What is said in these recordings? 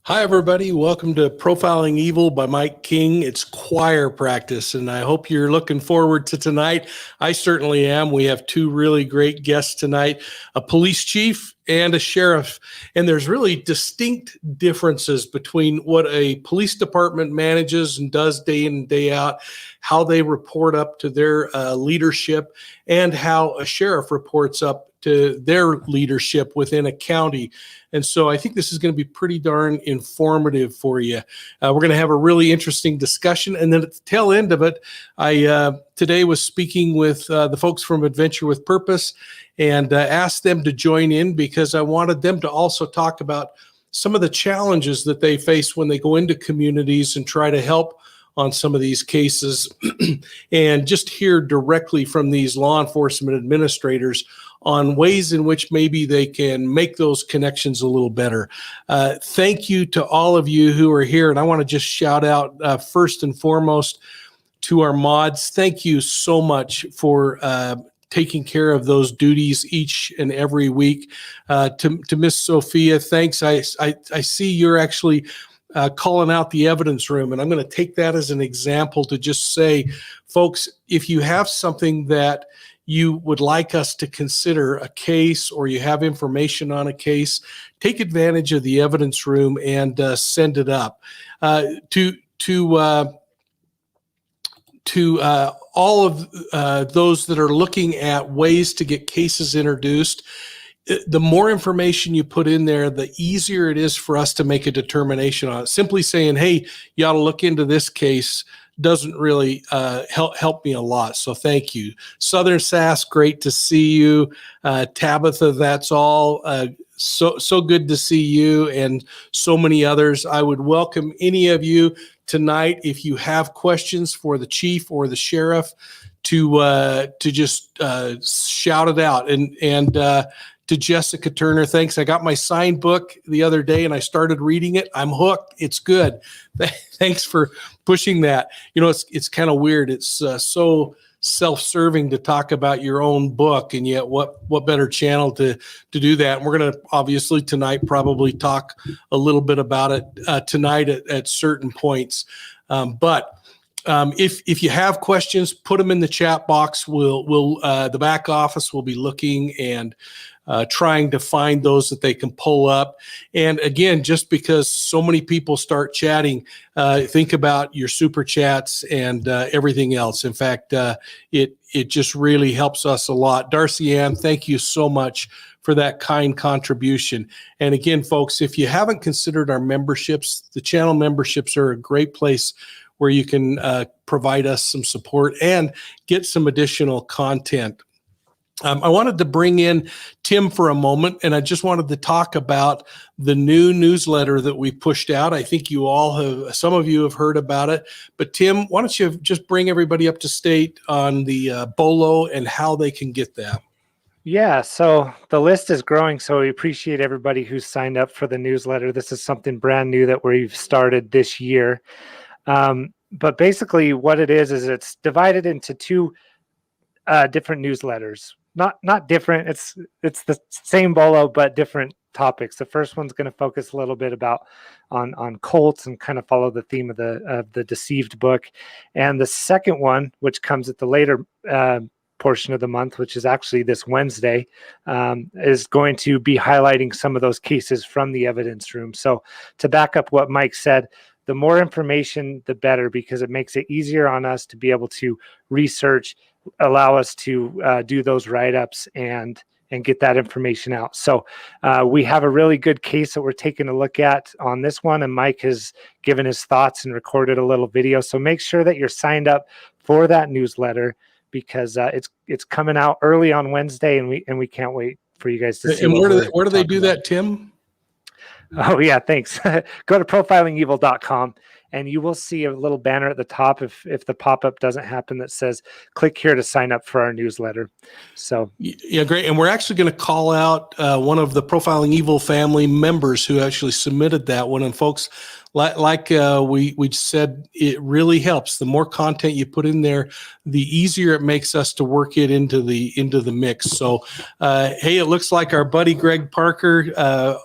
Hi, everybody. Welcome to Profiling Evil by Mike King. It's choir practice, and I hope you're looking forward to tonight. I certainly am. We have two really great guests tonight, a police chief and a sheriff. And there's really distinct differences between what a police department manages and does day in and day out, how they report up to their leadership, and how a sheriff reports up to their leadership within a county. And so I think this is going to be pretty darn informative for you. We're going to have a really interesting discussion. And then at the tail end of it, I today was speaking with the folks from Adventure with Purpose and asked them to join in because I wanted them to also talk about some of the challenges that they face when they go into communities and try to help on some of these cases and just hear directly from these law enforcement administrators on ways in which maybe they can make those connections a little better. Thank you to all of you who are here. And I want to just shout out first and foremost to our mods. Thank you so much for taking care of those duties each and every week. To Miss Sophia, thanks. I see you're actually calling out the evidence room. And I'm going to take that as an example to just say, folks, if you have something that you would like us to consider a case or you have information on a case, take advantage of the evidence room and send it up. To all of those that are looking at ways to get cases introduced, the more information you put in there, the easier it is for us to make a determination on it. Simply saying, hey, you ought to look into this case doesn't really help me a lot. So thank you. Southern Sass, great to see you. Tabitha, that's all. So good to see you and so many others. I would welcome any of you tonight if you have questions for the chief or the sheriff to just shout it out. And to Jessica Turner, thanks. I got my signed book the other day and I started reading it. I'm hooked. It's good. Thanks for pushing that. You know, it's kind of weird. It's so self-serving to talk about your own book, and yet what better channel to do that? And we're going to obviously tonight probably talk a little bit about it tonight at certain points. But if you have questions, put them in the chat box. We'll the back office will be looking and trying to find those that they can pull up. And again, just because so many people start chatting, think about your super chats and everything else. In fact, it just really helps us a lot. Darcy Ann, thank you so much for that kind contribution. And again, folks, if you haven't considered our memberships, the channel memberships are a great place where you can provide us some support and get some additional content. I wanted to bring in Tim for a moment, and I just wanted to talk about the new newsletter that we pushed out. I think you all have, some of you have heard about it, but Tim, why don't you just bring everybody up to state on the BOLO and how they can get that? Yeah, so the list is growing, so we appreciate everybody who's signed up for the newsletter. This is something brand new that we've started this year. But basically what it is it's divided into two different newsletters. Not different. It's the same BOLO, but different topics. The first one's going to focus a little bit about on cults and kind of follow the theme of the Deceived book. And the second one, which comes at the later portion of the month, which is actually this Wednesday, is going to be highlighting some of those cases from the evidence room. So to back up what Mike said, the more information, the better, because it makes it easier on us to be able to research, allow us to do those write-ups and get that information out. So we have a really good case that we're taking a look at on this one, and Mike has given his thoughts and recorded a little video. So make sure that you're signed up for that newsletter, because it's coming out early on Wednesday, and we can't wait for you guys to see. And where do they do that, Tim? Oh, yeah, thanks. Go to profilingevil.com and you will see a little banner at the top if the pop-up doesn't happen that says, click here to sign up for our newsletter. So yeah, great. And we're actually going to call out one of the Profiling Evil family members who actually submitted that one. And folks, like we said, it really helps. The more content you put in there, the easier it makes us to work it into the mix. So, hey, it looks like our buddy Greg Parker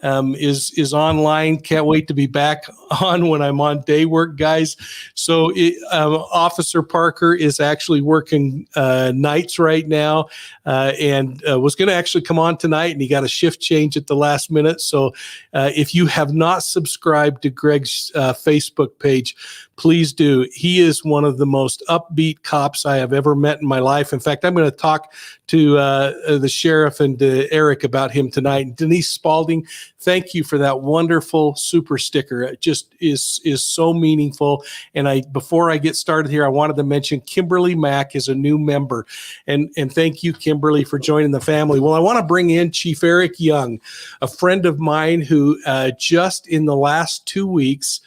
is online. Can't wait to be back on when I'm on day work, guys. So Officer Parker is actually working nights right now, and was going to actually come on tonight, and he got a shift change at the last minute. So if you have not subscribed to Greg's Facebook page, please do. He is one of the most upbeat cops I have ever met in my life. In fact, I'm going to talk to the sheriff and Eric about him tonight. Denise Spalding, thank you for that wonderful super sticker. It just is so meaningful. And before I get started here, I wanted to mention Kimberly Mack is a new member. And thank you, Kimberly, for joining the family. Well, I want to bring in Chief Eric Young, a friend of mine who just in the last 2 weeks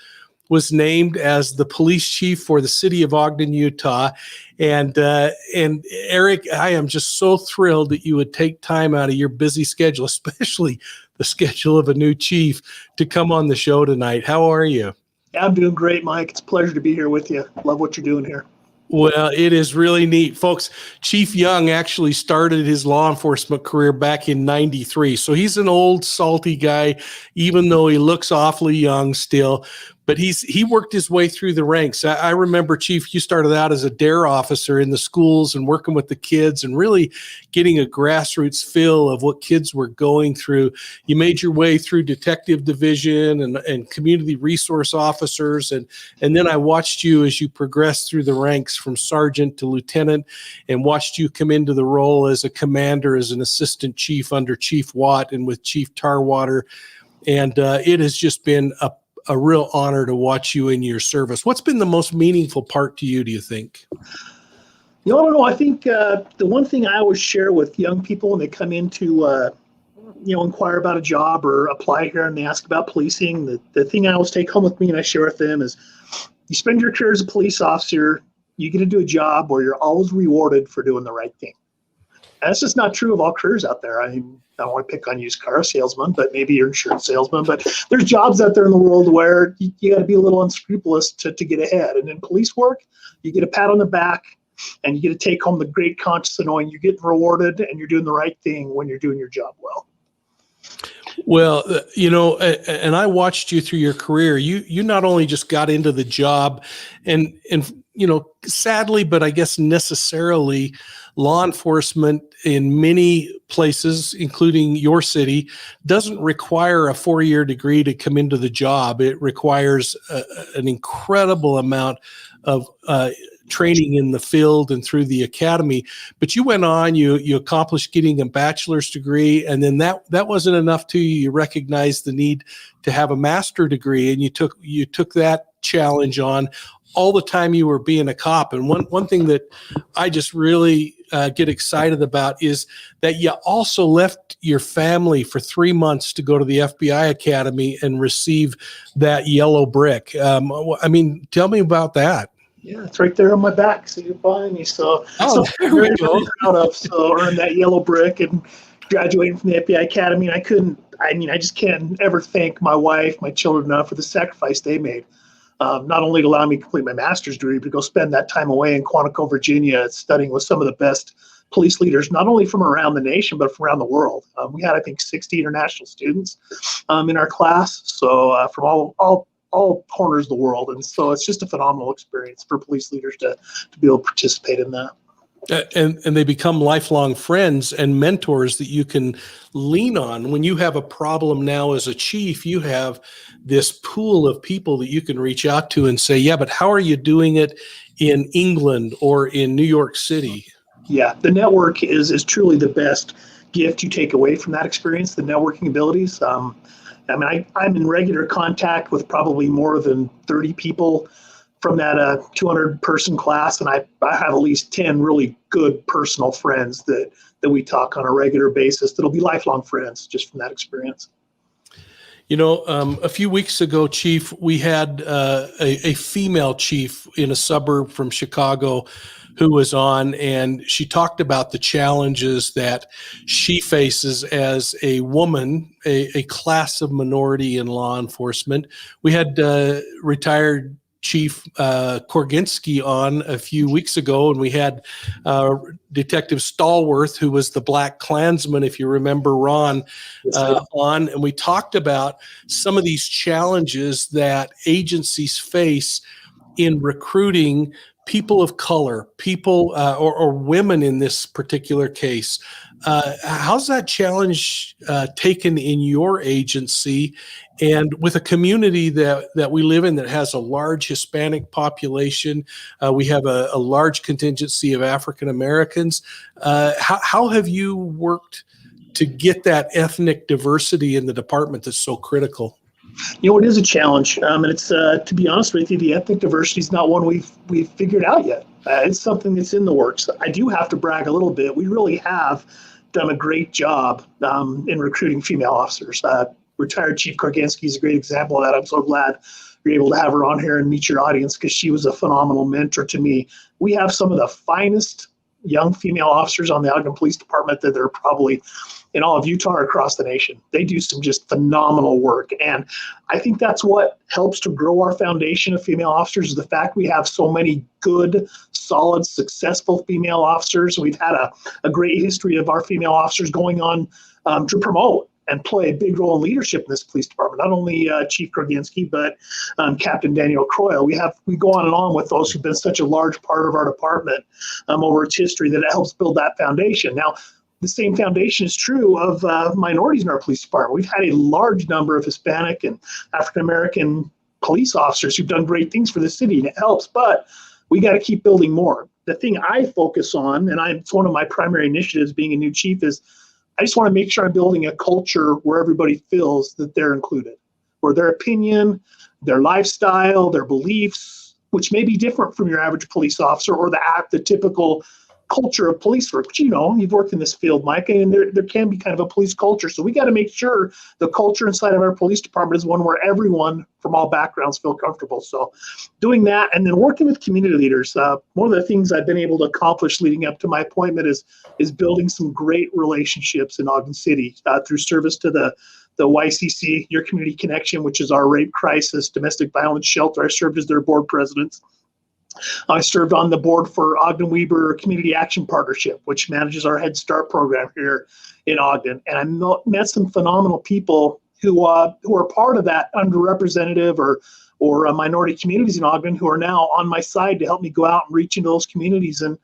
was named as the police chief for the city of Ogden, Utah. And Eric, I am just so thrilled that you would take time out of your busy schedule, especially the schedule of a new chief, to come on the show tonight. How are you? Yeah, I'm doing great, Mike. It's a pleasure to be here with you. Love what you're doing here. Well, it is really neat. Folks, Chief Young actually started his law enforcement career back in '93. So he's an old, salty guy, even though he looks awfully young still. But he worked his way through the ranks. I remember, Chief, you started out as a DARE officer in the schools and working with the kids and really getting a grassroots feel of what kids were going through. You made your way through detective division and community resource officers. And then I watched you as you progressed through the ranks from sergeant to lieutenant, and watched you come into the role as a commander, as an assistant chief under Chief Watt and with Chief Tarwater. And it has just been a real honor to watch you in your service. What's been the most meaningful part to you, do you think? I don't know. I think the one thing I always share with young people when they come in to, inquire about a job or apply here and they ask about policing, the thing I always take home with me and I share with them is you spend your career as a police officer, you get to do a job where you're always rewarded for doing the right thing. And that's just not true of all careers out there. I mean, I don't want to pick on used car salesman, but maybe you're insurance salesman. But there's jobs out there in the world where you got to be a little unscrupulous to get ahead. And in police work, you get a pat on the back and you get to take home the great conscience of knowing you're getting rewarded and you're doing the right thing when you're doing your job well. Well, and I watched you through your career. You not only just got into the job and sadly, but I guess necessarily, law enforcement in many places, including your city, doesn't require a 4-year degree to come into the job. It requires an incredible amount of training in the field and through the academy. But you went on, you accomplished getting a bachelor's degree, and then that wasn't enough to you. You recognized the need to have a master's degree, and you took that challenge on all the time you were being a cop. And one thing that I just really get excited about is that you also left your family for 3 months to go to the FBI Academy and receive that yellow brick. Tell me about that. Yeah, it's right there on my back, so you're behind me. So there we go. Proud of. So earned that yellow brick and graduating from the FBI Academy. And I just can't ever thank my wife, my children enough for the sacrifice they made. Not only to allow me to complete my master's degree, but go spend that time away in Quantico, Virginia, studying with some of the best police leaders, not only from around the nation, but from around the world. We had, I think, 60 international students in our class, so from all corners of the world. And so it's just a phenomenal experience for police leaders to be able to participate in that. And they become lifelong friends and mentors that you can lean on. When you have a problem now as a chief, you have this pool of people that you can reach out to and say, yeah, but how are you doing it in England or in New York City? Yeah, the network is truly the best gift you take away from that experience, the networking abilities. I'm in regular contact with probably more than 30 people from that 200-person class, and I have at least 10 really good personal friends that we talk on a regular basis that'll be lifelong friends just from that experience. A few weeks ago, Chief, we had a female chief in a suburb from Chicago who was on, and she talked about the challenges that she faces as a woman, a class of minority in law enforcement. We had retired Chief Korginski on a few weeks ago, and we had Detective Stallworth, who was the Black Klansman, if you remember, Ron, on, and we talked about some of these challenges that agencies face in recruiting people of color, people or women in this particular case. How's that challenge taken in your agency, and with a community that we live in that has a large Hispanic population? We have a large contingency of African Americans. How have you worked to get that ethnic diversity in the department that's so critical? It is a challenge, and it's to be honest with you, the ethnic diversity is not one we've figured out yet. It's something that's in the works. I do have to brag a little bit. We really have done a great job in recruiting female officers. Retired Chief Korginski is a great example of that. I'm so glad you're able to have her on here and meet your audience, because she was a phenomenal mentor to me. We have some of the finest young female officers on the Ogden Police Department that are probably in all of Utah or across the nation. They do some just phenomenal work. And I think that's what helps to grow our foundation of female officers, is the fact we have so many good, solid, successful female officers. We've had a great history of our female officers going on to promote and play a big role in leadership in this police department. Not only Chief Korginski, but Captain Daniel Croyle. We go on and on with those who've been such a large part of our department over its history, that it helps build that foundation. Now, the same foundation is true of minorities in our police department. We've had a large number of Hispanic and African American police officers who've done great things for the city, and it helps, but we got to keep building more. The thing I focus on, and it's one of my primary initiatives being a new chief, is I just want to make sure I'm building a culture where everybody feels that they're included, where their opinion, their lifestyle, their beliefs, which may be different from your average police officer or the typical culture of police work. But you've worked in this field, Mike, and there can be kind of a police culture. So we got to make sure the culture inside of our police department is one where everyone from all backgrounds feel comfortable. So doing that, and then working with community leaders. One of the things I've been able to accomplish leading up to my appointment is building some great relationships in Ogden City through service to the YCC, Your Community Connection, which is our rape crisis, domestic violence shelter. I served as their board president. I served on the board for Ogden Weber Community Action Partnership, which manages our Head Start program here in Ogden. And I met some phenomenal people who are part of that underrepresented or minority communities in Ogden, who are now on my side to help me go out and reach into those communities and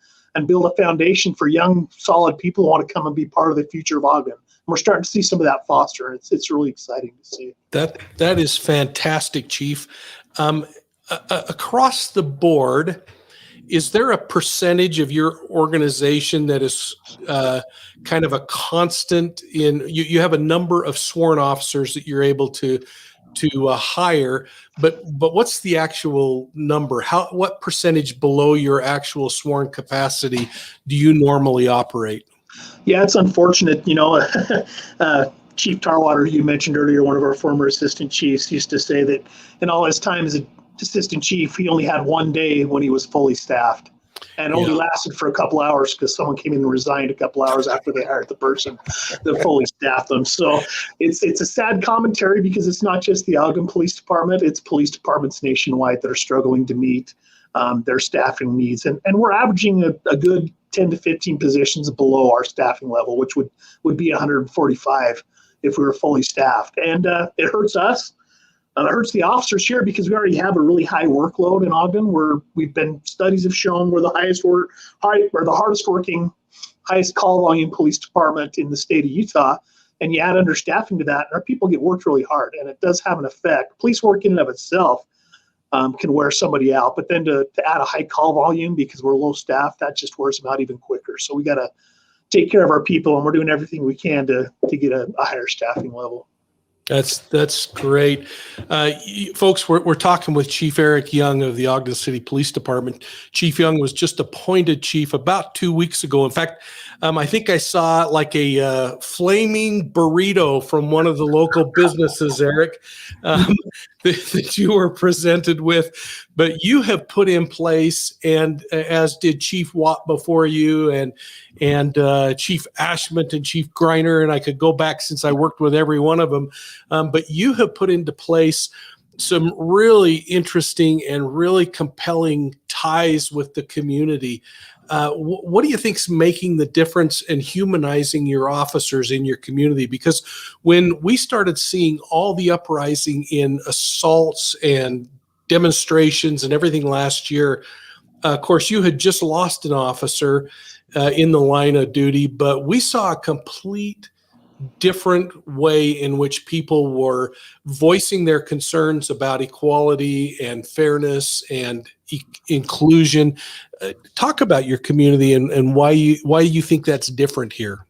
build a foundation for young, solid people who want to come and be part of the future of Ogden. And we're starting to see some of that foster. It's really exciting to see. That is fantastic, Chief. Across the board, is there a percentage of your organization that is kind of a constant in? You have a number of sworn officers that you're able to hire, but what's the actual number? What percentage below your actual sworn capacity do you normally operate? Yeah, it's unfortunate. Chief Tarwater, who you mentioned earlier, one of our former assistant chiefs, used to say that in all his time as a assistant chief, he only had one day when he was fully staffed, and only lasted for a couple hours because someone came in and resigned a couple hours after they hired the person that fully staffed them. So it's a sad commentary, because it's not just the Ogden Police Department, it's police departments nationwide that are struggling to meet their staffing needs. And we're averaging a good 10 to 15 positions below our staffing level, which would be 145 if we were fully staffed. And it hurts us. It hurts the officers here, because we already have a really high workload in Ogden, where studies have shown we're the hardest working, highest call volume police department in the state of Utah. And you add understaffing to that, and our people get worked really hard, and it does have an effect. Police work in and of itself can wear somebody out, but then to add a high call volume because we're low staff, that just wears them out even quicker. So we got to take care of our people, and we're doing everything we can to get a higher staffing level. That's great. Folks, we're talking with Chief Eric Young of the Ogden City Police Department. Chief Young was just appointed chief about 2 weeks ago. In fact, I think I saw like a flaming burrito from one of the local businesses, Eric, that you were presented with. But you have put in place, and as did Chief Watt before you, and Chief Ashmont and Chief Greiner, and I could go back since I worked with every one of them. But you have put into place some really interesting and really compelling ties with the community. What do you think's making the difference in humanizing your officers in your community? Because when we started seeing all the uprising in assaults and demonstrations and everything last year, of course, you had just lost an officer in the line of duty, but we saw a complete different way in which people were voicing their concerns about equality and fairness and inclusion. Talk about your community and why you think that's different here.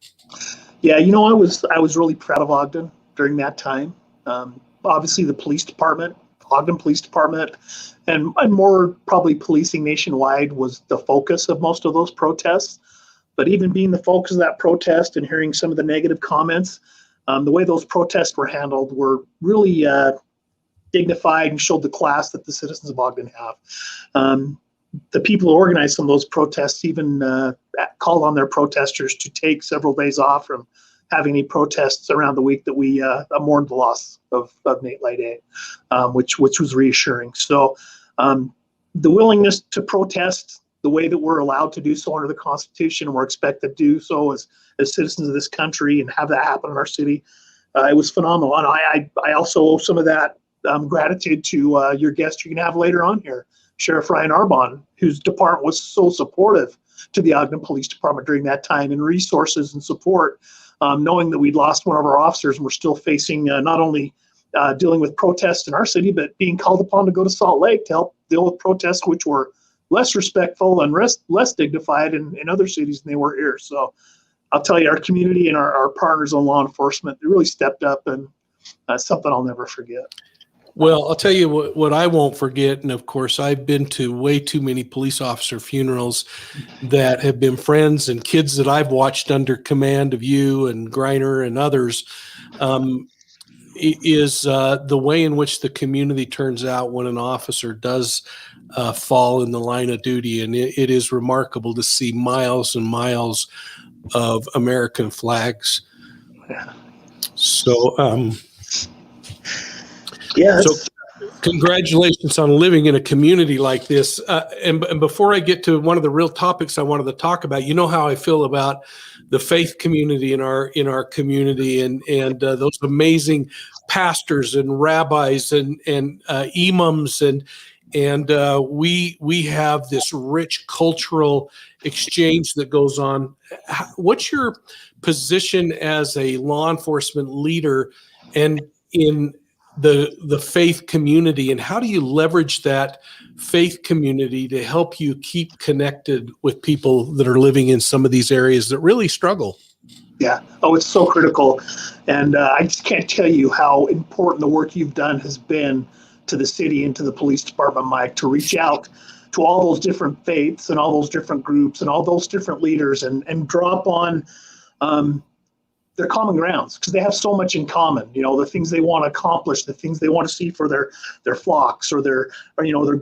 Yeah, I was really proud of Ogden during that time. Obviously, the police department, Ogden Police Department, and more probably policing nationwide was the focus of most of those protests. But even being the focus of that protest and hearing some of the negative comments, the way those protests were handled were really dignified and showed the class that the citizens of Ogden have. The people who organized some of those protests even called on their protesters to take several days off from having any protests around the week that we mourned the loss of Nate Lydie, which was reassuring. So the willingness to protest the way that we're allowed to do so under the Constitution, and we're expected to do so as citizens of this country and have that happen in our city, it was phenomenal. And I also owe some of that gratitude to your guest you're going to have later on here, Sheriff Ryan Arbon, whose department was so supportive to the Ogden Police Department during that time, and resources and support, knowing that we'd lost one of our officers and we're still facing not only dealing with protests in our city, but being called upon to go to Salt Lake to help deal with protests which were less respectful and less dignified in other cities than they were here. So I'll tell you, our community and our partners in law enforcement, they really stepped up, and that's something I'll never forget. Well, I'll tell you what I won't forget, and of course, I've been to way too many police officer funerals that have been friends and kids that I've watched under command of you and Greiner and others, is the way in which the community turns out when an officer does fall in the line of duty. And it is remarkable to see miles and miles of American flags. Yeah. So, Yeah. so congratulations on living in a community like this. And before I get to one of the real topics I wanted to talk about, you know how I feel about the faith community in our community, and those amazing pastors and rabbis and imams, and we have this rich cultural exchange that goes on. What's your position as a law enforcement leader and in the faith community, and how do you leverage that faith community to help you keep connected with people that are living in some of these areas that really struggle? Yeah. Oh, it's so critical. And I just can't tell you how important the work you've done has been to the city and to the police department, Mike, to reach out to all those different faiths and all those different groups and all those different leaders and draw upon their common grounds, because they have so much in common. The things they want to accomplish, the things they want to see for their flocks or their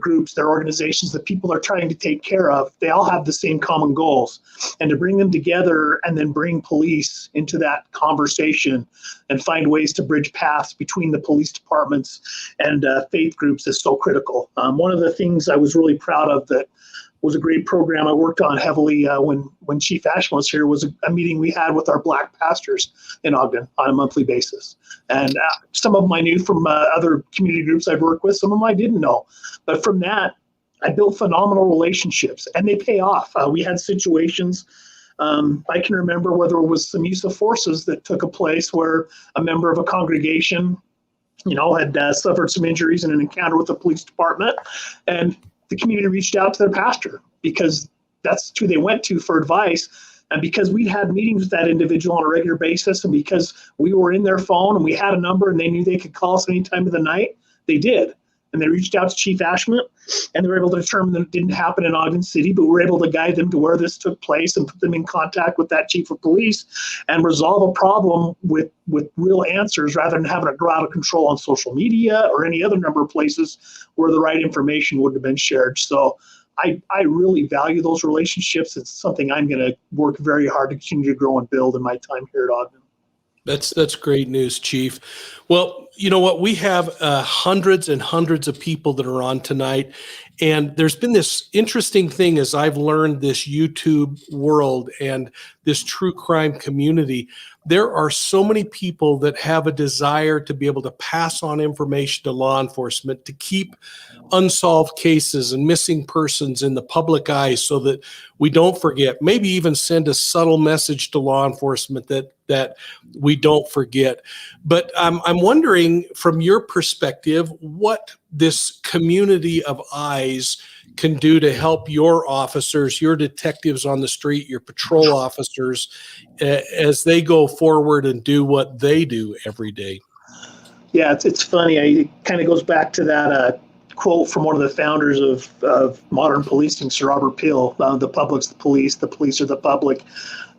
groups, their organizations, the people they're trying to take care of. They all have the same common goals, and to bring them together and then bring police into that conversation and find ways to bridge paths between the police departments and faith groups is so critical. One of the things I was really proud of that was a great program I worked on heavily when Chief Ashman was here was a meeting we had with our Black pastors in Ogden on a monthly basis. And some of them I knew from other community groups I've worked with, some of them I didn't know. But from that, I built phenomenal relationships, and they pay off. We had situations, I can remember where there was some use of forces that took a place where a member of a congregation, had suffered some injuries in an encounter with the police department, and the community reached out to their pastor because that's who they went to for advice. And because we'd had meetings with that individual on a regular basis, and because we were in their phone and we had a number and they knew they could call us any time of the night, they did. And they reached out to Chief Ashman, and they were able to determine that it didn't happen in Ogden City, but we were able to guide them to where this took place and put them in contact with that chief of police and resolve a problem with real answers, rather than having it grow out of control on social media or any other number of places where the right information wouldn't have been shared. So I really value those relationships. It's something I'm going to work very hard to continue to grow and build in my time here at Ogden. That's great news, Chief. Well, you know what? We have hundreds and hundreds of people that are on tonight. And there's been this interesting thing as I've learned this YouTube world and this true crime community. There are so many people that have a desire to be able to pass on information to law enforcement, to keep unsolved cases and missing persons in the public eye so that we don't forget, maybe even send a subtle message to law enforcement that we don't forget. But I'm wondering, from your perspective, what this community of eyes can do to help your officers, your detectives on the street, your patrol officers, as they go forward and do what they do every day. Yeah, it's funny. It kind of goes back to that quote from one of the founders of modern policing, Sir Robert Peel. The public's the police are the public.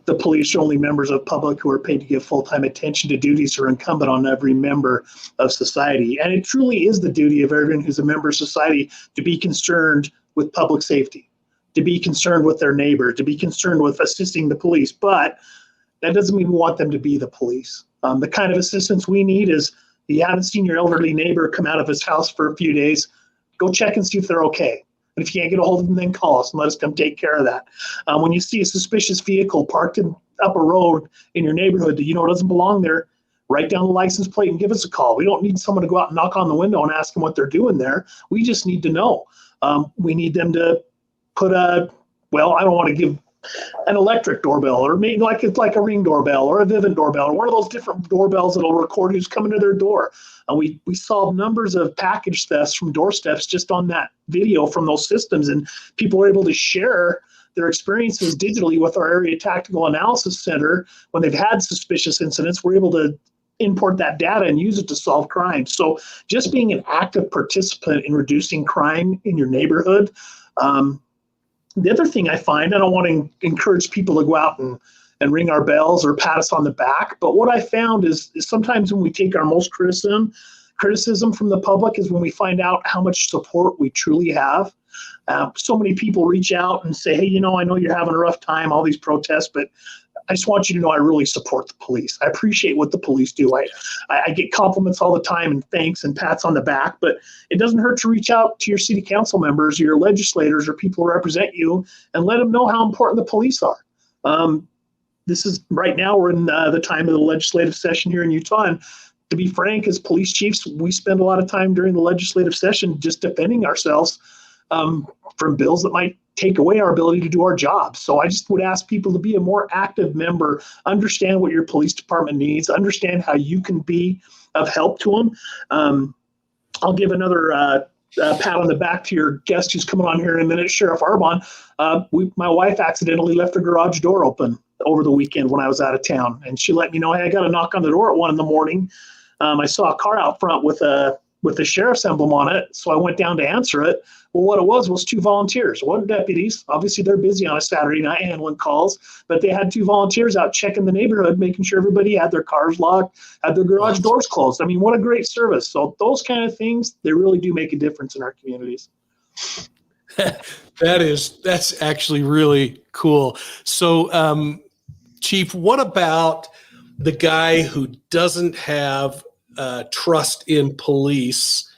The police are only members of public who are paid to give full-time attention to duties that are incumbent on every member of society. And it truly is the duty of everyone who's a member of society to be concerned with public safety, to be concerned with their neighbor, to be concerned with assisting the police. But that doesn't mean we want them to be the police. The kind of assistance we need is, you haven't seen your elderly neighbor come out of his house for a few days, go check and see if they're okay. And if you can't get a hold of them, then call us and let us come take care of that. When you see a suspicious vehicle parked up a road in your neighborhood that you know doesn't belong there, write down the license plate and give us a call. We don't need someone to go out and knock on the window and ask them what they're doing there. We just need to know. We need them to put I don't want to give an electric doorbell, or maybe it's like a Ring doorbell or a Vivint doorbell, or one of those different doorbells that'll record who's coming to their door. And we solved numbers of package thefts from doorsteps just on that video from those systems, and people were able to share their experiences digitally with our Area Tactical Analysis Center. When they've had suspicious incidents, we're able to import that data and use it to solve crime. So just being an active participant in reducing crime in your neighborhood. The other thing I find, I don't want to encourage people to go out and ring our bells or pat us on the back, but what I found is sometimes when we take our most criticism from the public is when we find out how much support we truly have. So many people reach out and say, hey, I know you're having a rough time, all these protests, but I just want you to know I really support the police. I appreciate what the police do. I get compliments all the time and thanks and pats on the back, but it doesn't hurt to reach out to your city council members or your legislators or people who represent you and let them know how important the police are. This is right now we're in the time of the legislative session here in Utah. And to be frank, as police chiefs, we spend a lot of time during the legislative session just defending ourselves from bills that might take away our ability to do our job. So I just would ask people to be a more active member, understand what your police department needs, understand how you can be of help to them. I'll give another pat on the back to your guest who's coming on here in a minute, Sheriff Arbon. My wife accidentally left her garage door open over the weekend when I was out of town, and she let me know, hey, I got a knock on the door at 1 a.m. I saw a car out front with a sheriff's emblem on it, so I went down to answer it. Well, what it was 2 volunteers. It wasn't deputies. Obviously, they're busy on a Saturday night handling calls, but they had 2 volunteers out checking the neighborhood, making sure everybody had their cars locked, had their garage doors closed. I mean, what a great service. So those kind of things, they really do make a difference in our communities. That's actually really cool. So, Chief, what about the guy who doesn't have trust in police,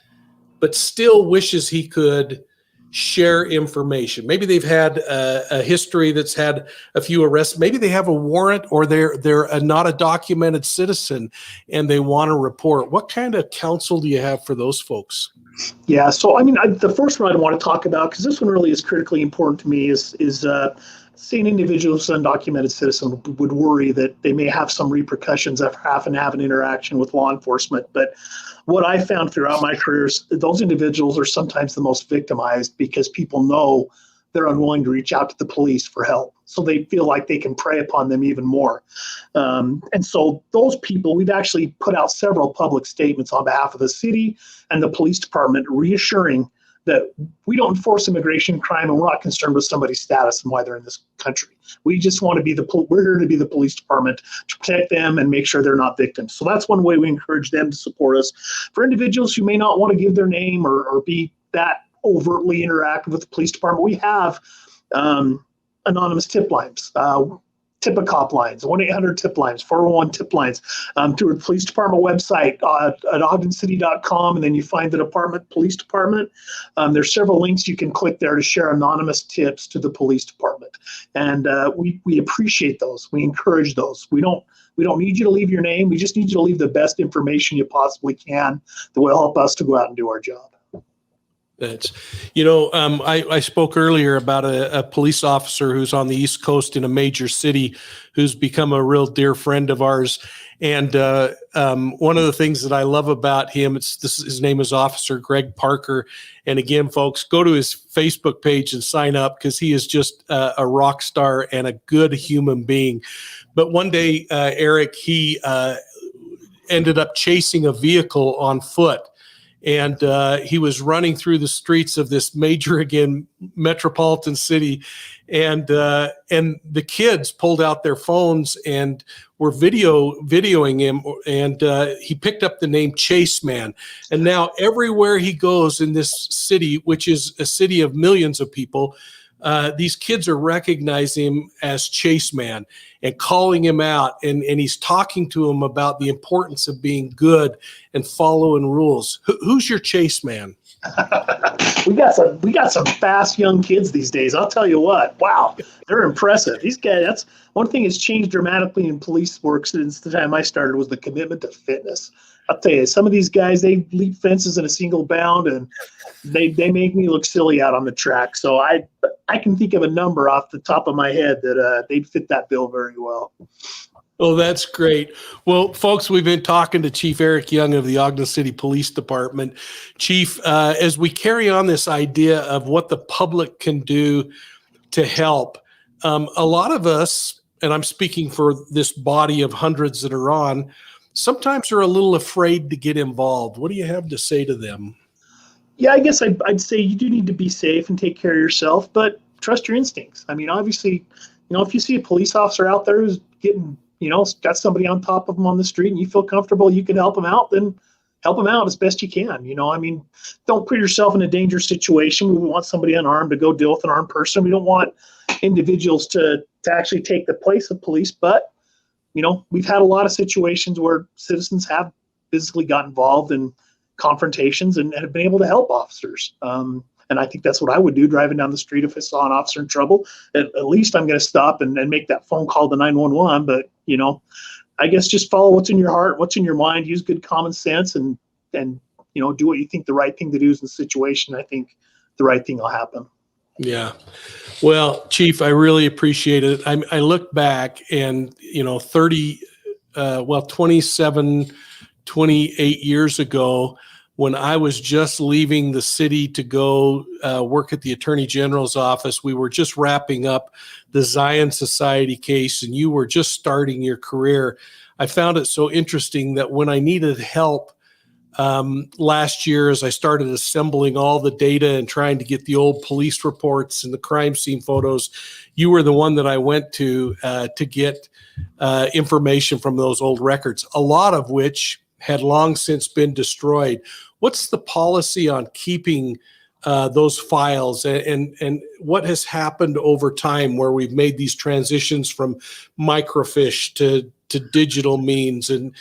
but still wishes he could share information? Maybe they've had a history that's had a few arrests. Maybe they have a warrant, or they're not a documented citizen and they want to report. What kind of counsel do you have for those folks? Yeah, so the first one I want to talk about, because this one really is critically important to me, is say an individual who's an undocumented citizen would worry that they may have some repercussions after having to have an interaction with law enforcement. But what I found throughout my career is those individuals are sometimes the most victimized because people know they're unwilling to reach out to the police for help. So they feel like they can prey upon them even more. And so those people, we've actually put out several public statements on behalf of the city and the police department reassuring that we don't enforce immigration crime and we're not concerned with somebody's status and why they're in this country. We just want to be we're here to be the police department to protect them and make sure they're not victims. So that's one way we encourage them to support us. For individuals who may not want to give their name or be that overtly interactive with the police department, we have anonymous tip lines. tip a cop lines, 1-800-TIP lines, 401 tip lines, to the police department website at ogdencity.com, and then you find the department, police department. There's several links you can click there to share anonymous tips to the police department. And we appreciate those. We encourage those. We don't need you to leave your name. We just need you to leave the best information you possibly can that will help us to go out and do our job. That's, I spoke earlier about a police officer who's on the East Coast in a major city who's become a real dear friend of ours. And one of the things that I love about him, his name is Officer Greg Parker. And again, folks, go to his Facebook page and sign up, because he is just a rock star and a good human being. But one day, Eric, he ended up chasing a vehicle on foot. And he was running through the streets of this major, again, metropolitan city, and the kids pulled out their phones and were videoing him, and he picked up the name Chase Man. And now everywhere he goes in this city, which is a city of millions of people, these kids are recognizing him as Chase Man and calling him out, and he's talking to him about the importance of being good and following rules. Who's your Chase Man? we got some fast young kids these days. I'll tell you what. Wow, they're impressive. These guys. That's one thing that's changed dramatically in police work since the time I started, was the commitment to fitness. I'll tell you, some of these guys, they leap fences in a single bound, and they make me look silly out on the track. So I can think of a number off the top of my head that they'd fit that bill very well. Oh, that's great. Well, folks, we've been talking to Chief Eric Young of the Ogden City Police Department. Chief, as we carry on this idea of what the public can do to help, a lot of us, and I'm speaking for this body of hundreds that are on, sometimes are a little afraid to get involved. What do you have to say to them? Yeah, I guess I'd say you do need to be safe and take care of yourself, but trust your instincts. I mean, obviously, if you see a police officer out there who's getting, got somebody on top of them on the street and you feel comfortable you can help them out, then help them out as best you can. I mean, don't put yourself in a dangerous situation. We want somebody unarmed to go deal with an armed person. We don't want individuals to actually take the place of police, but we've had a lot of situations where citizens have physically got involved in confrontations and have been able to help officers. And I think that's what I would do driving down the street if I saw an officer in trouble. At least I'm going to stop and make that phone call to 911. But, I guess just follow what's in your heart, what's in your mind, use good common sense, and do what you think the right thing to do is in the situation. I think the right thing will happen. Yeah. Well, Chief, I really appreciate it. I look back and, 27, 28 years ago, when I was just leaving the city to go work at the Attorney General's office, we were just wrapping up the Zion Society case, and you were just starting your career. I found it so interesting that when I needed help last year, as I started assembling all the data and trying to get the old police reports and the crime scene photos, you were the one that I went to get information from those old records, a lot of which had long since been destroyed. What's the policy on keeping those files, and what has happened over time where we've made these transitions from microfiche to digital means, and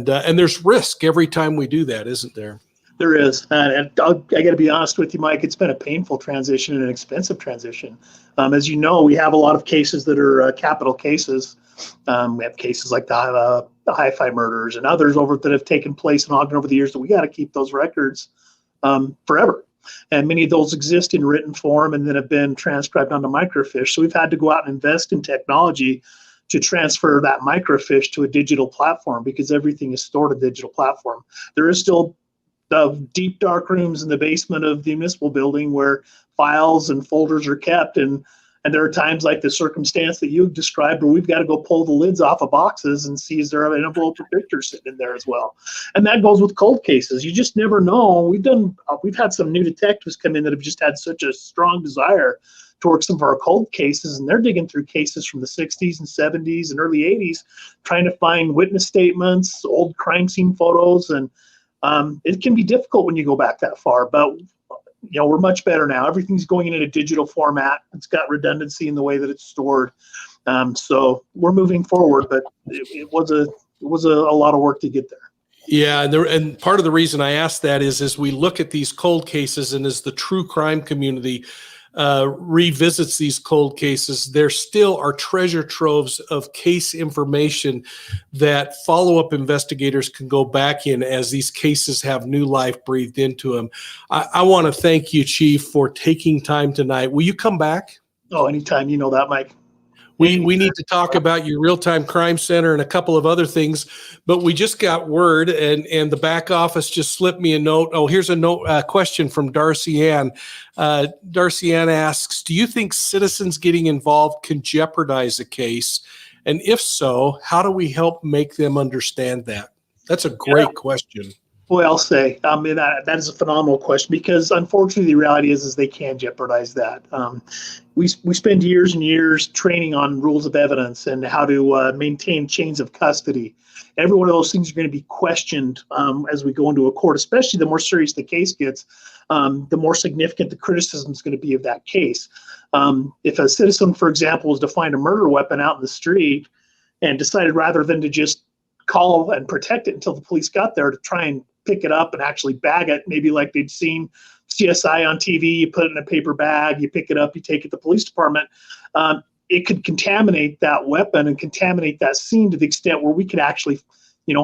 there's risk every time we do that, isn't there? There is, and I got to be honest with you, Mike. It's been a painful transition and an expensive transition. As you know, we have a lot of cases that are capital cases. We have cases like the hi-fi murders and others that have taken place in Ogden over the years that we got to keep those records forever. And many of those exist in written form and then have been transcribed onto microfiche. So we've had to go out and invest in technology to transfer that microfiche to a digital platform, because everything is stored in a digital platform. There is still deep dark rooms in the basement of the municipal building where files and folders are kept, and there are times like the circumstance that you've described where we've got to go pull the lids off of boxes and see is there an envelope or picture sitting in there as well. And that goes with cold cases. You just never know. We've had some new detectives come in that have just had such a strong desire to work some of our cold cases, and they're digging through cases from the 60s and 70s and early 80s, trying to find witness statements, old crime scene photos, and it can be difficult when you go back that far, but we're much better now. Everything's going in a digital format. It's got redundancy in the way that it's stored. So we're moving forward, but it was a lot of work to get there. Yeah, and part of the reason I asked that is as we look at these cold cases and as the true crime community revisits these cold cases, there still are treasure troves of case information that follow-up investigators can go back in as these cases have new life breathed into them. I want to thank you, Chief, for taking time tonight. Will you come back? Oh, anytime. You know that, Mike. We need to talk about your real-time crime center and a couple of other things, but we just got word, and the back office just slipped me a note. Oh, here's a question from Darcy Ann. Darcy Ann asks, do you think citizens getting involved can jeopardize a case? And if so, how do we help make them understand that? That's a great question. Boy, I'll say, that is a phenomenal question, because unfortunately the reality is they can jeopardize that. We spend years and years training on rules of evidence and how to maintain chains of custody. Every one of those things are going to be questioned as we go into a court, especially the more serious the case gets, the more significant the criticism is going to be of that case. If a citizen, for example, was to find a murder weapon out in the street and decided rather than to just call and protect it until the police got there to try and pick it up and actually bag it, maybe like they'd seen CSI on TV, you put it in a paper bag, you pick it up, you take it to the police department. It could contaminate that weapon and contaminate that scene to the extent where we could actually,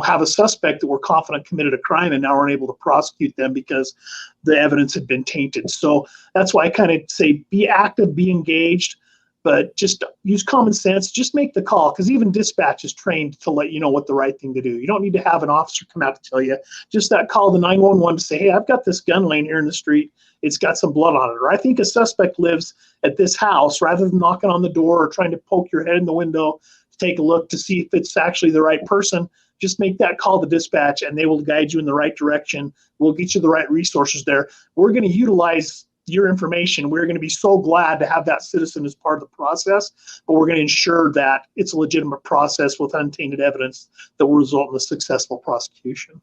have a suspect that we're confident committed a crime and now we're unable to prosecute them because the evidence had been tainted. So that's why I kind of say be active, be engaged, but just use common sense. Just make the call, because even dispatch is trained to let you know what the right thing to do. You don't need to have an officer come out to tell you. Just that call to 911 to say, hey, I've got this gun laying here in the street. It's got some blood on it. Or I think a suspect lives at this house, rather than knocking on the door or trying to poke your head in the window to take a look to see if it's actually the right person. Just make that call to dispatch and they will guide you in the right direction. We'll get you the right resources there. We're going to utilize your information. We're going to be so glad to have that citizen as part of the process, but we're going to ensure that it's a legitimate process with untainted evidence that will result in a successful prosecution.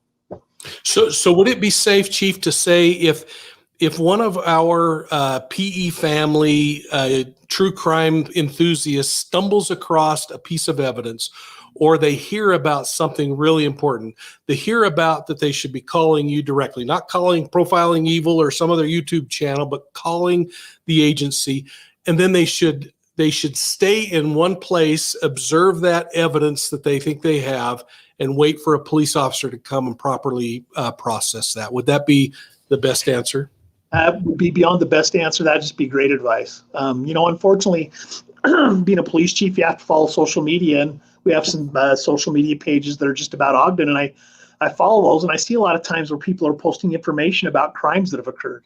So would it be safe, Chief, to say if one of our PE family true crime enthusiasts stumbles across a piece of evidence, or they hear about something really important, they hear about that they should be calling you directly, not calling Profiling Evil or some other YouTube channel, but calling the agency, and then they should stay in one place, observe that evidence that they think they have, and wait for a police officer to come and properly process that? Would that be the best answer? Would be beyond the best answer. That'd just be great advice. Unfortunately, being a police chief, you have to follow social media, and we have some social media pages that are just about Ogden, and I follow those, and I see a lot of times where people are posting information about crimes that have occurred,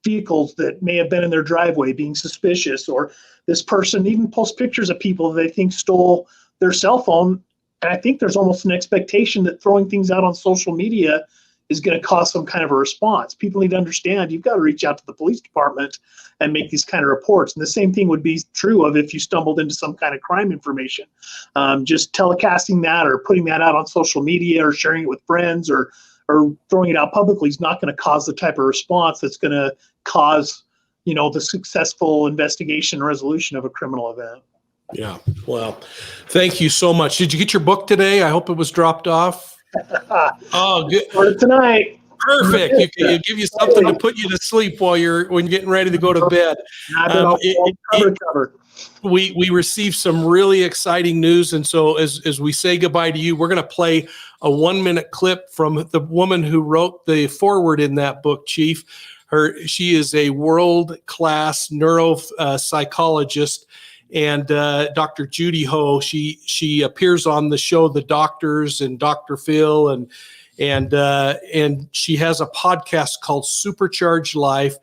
vehicles that may have been in their driveway being suspicious, or this person even posts pictures of people that they think stole their cell phone. And I think there's almost an expectation that throwing things out on social media is going to cause some kind of a response. People need to understand you've got to reach out to the police department and make these kind of reports. And the same thing would be true of if you stumbled into some kind of crime information. Just telecasting that or putting that out on social media or sharing it with friends or throwing it out publicly is not going to cause the type of response that's going to cause, the successful investigation and resolution of a criminal event. Yeah. Well, thank you so much. Did you get your book today? I hope it was dropped off. Oh, good. For tonight. Perfect. You give you something to put you to sleep when you're getting ready to go to bed. We received some really exciting news, and so as we say goodbye to you, we're going to play a 1-minute clip from the woman who wrote the foreword in that book, Chief. She is a world-class neuropsychologist. And Dr. Judy Ho, she appears on the show The Doctors and Dr. Phil, and she has a podcast called Supercharged Life.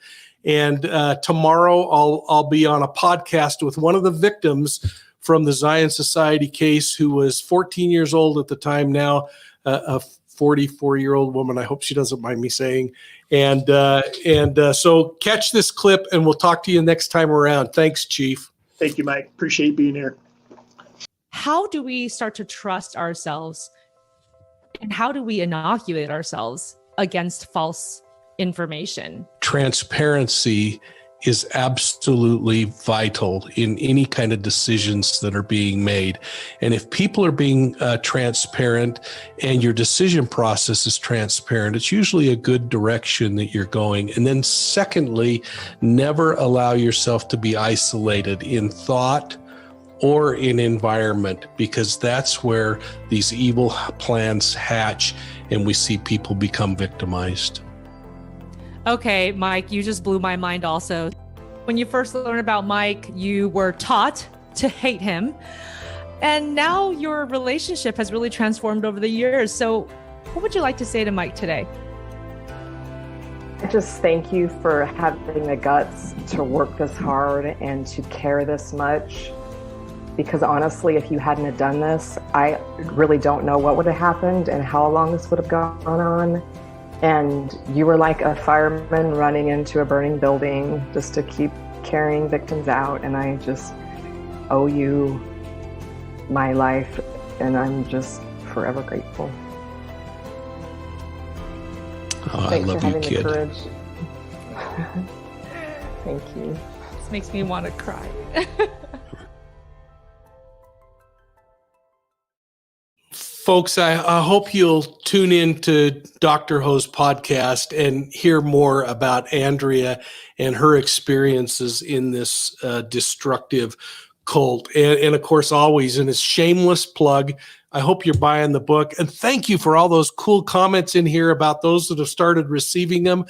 And tomorrow I'll be on a podcast with one of the victims from the Zion Society case, who was 14 years old at the time, now a 44-year-old woman. I hope she doesn't mind me saying. And so catch this clip, and we'll talk to you next time around. Thanks, Chief. Thank you, Mike. Appreciate being here. How do we start to trust ourselves, and how do we inoculate ourselves against false information? Transparency is absolutely vital in any kind of decisions that are being made. And if people are being transparent and your decision process is transparent, it's usually a good direction that you're going. And then secondly, never allow yourself to be isolated in thought or in environment, because that's where these evil plans hatch and we see people become victimized. Okay, Mike, you just blew my mind also. When you first learned about Mike, you were taught to hate him. And now your relationship has really transformed over the years. So what would you like to say to Mike today? I just thank you for having the guts to work this hard and to care this much. Because honestly, if you hadn't have done this, I really don't know what would have happened and how long this would have gone on. And you were like a fireman running into a burning building just to keep carrying victims out. And I just owe you my life, and I'm just forever grateful. Oh, Thanks I love for you, having kid. the courage. Thank you. This makes me want to cry. Folks, I hope you'll tune in to Dr. Ho's podcast and hear more about Andrea and her experiences in this destructive cult. And of course, always in a shameless plug, I hope you're buying the book. And thank you for all those cool comments in here about those that have started receiving them.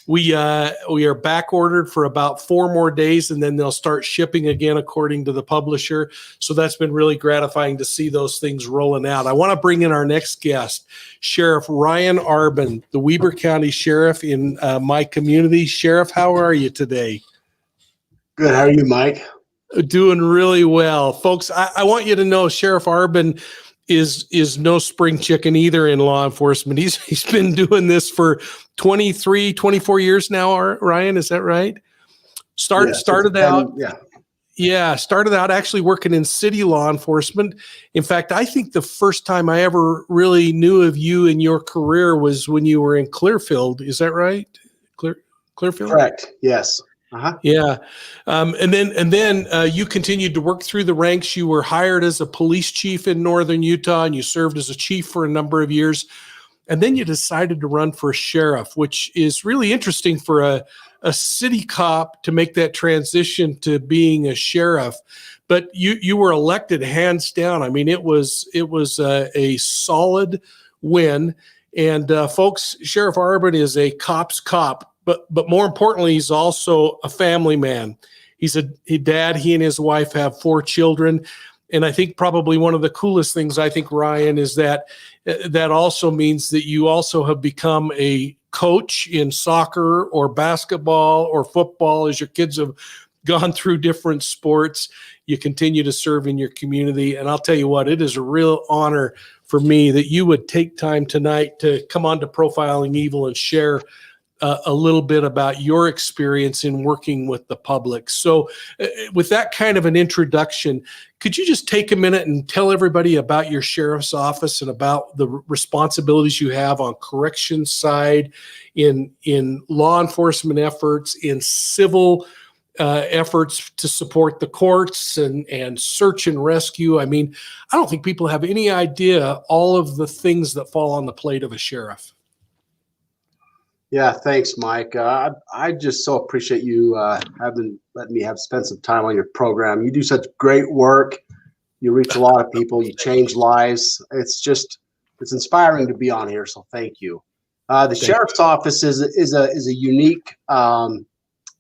We are back ordered for about 4 more days, and then they'll start shipping again according to the publisher. So that's been really gratifying to see those things rolling out. I want to bring in our next guest, Sheriff Ryan Arbon, the Weber County Sheriff in my community. Sheriff, how are you today? Good. How are you, Mike? Doing really well. Folks, I want you to know Sheriff Arbon is no spring chicken either in law enforcement. He's been doing this for 23, 24 years now, Ryan, is that right? Started out actually working in city law enforcement. In fact, I think the first time I ever really knew of you in your career was when you were in Clearfield. Is that right? Clearfield? Correct. Yes. Uh-huh. Yeah. And then you continued to work through the ranks. You were hired as a police chief in northern Utah, and you served as a chief for a number of years. And then you decided to run for sheriff, which is really interesting for a city cop to make that transition to being a sheriff. But you were elected hands down. I mean, it was a solid win. And folks, Sheriff Arbon is a cop's cop. But more importantly, he's also a family man. He's a dad. He and his wife have 4 children. And I think probably one of the coolest things, I think, Ryan, is that also means that you also have become a coach in soccer or basketball or football as your kids have gone through different sports. You continue to serve in your community. And I'll tell you what, it is a real honor for me that you would take time tonight to come on to Profiling Evil and share a little bit about your experience in working with the public. So with that kind of an introduction, could you just take a minute and tell everybody about your sheriff's office and about the responsibilities you have on corrections side, in law enforcement efforts, in civil efforts to support the courts and search and rescue? I mean, I don't think people have any idea all of the things that fall on the plate of a sheriff. Yeah, thanks, Mike. I just so appreciate you having let me spend some time on your program. You do such great work. You reach a lot of people. You change lives. It's inspiring to be on here. So thank you. The sheriff's office is a unique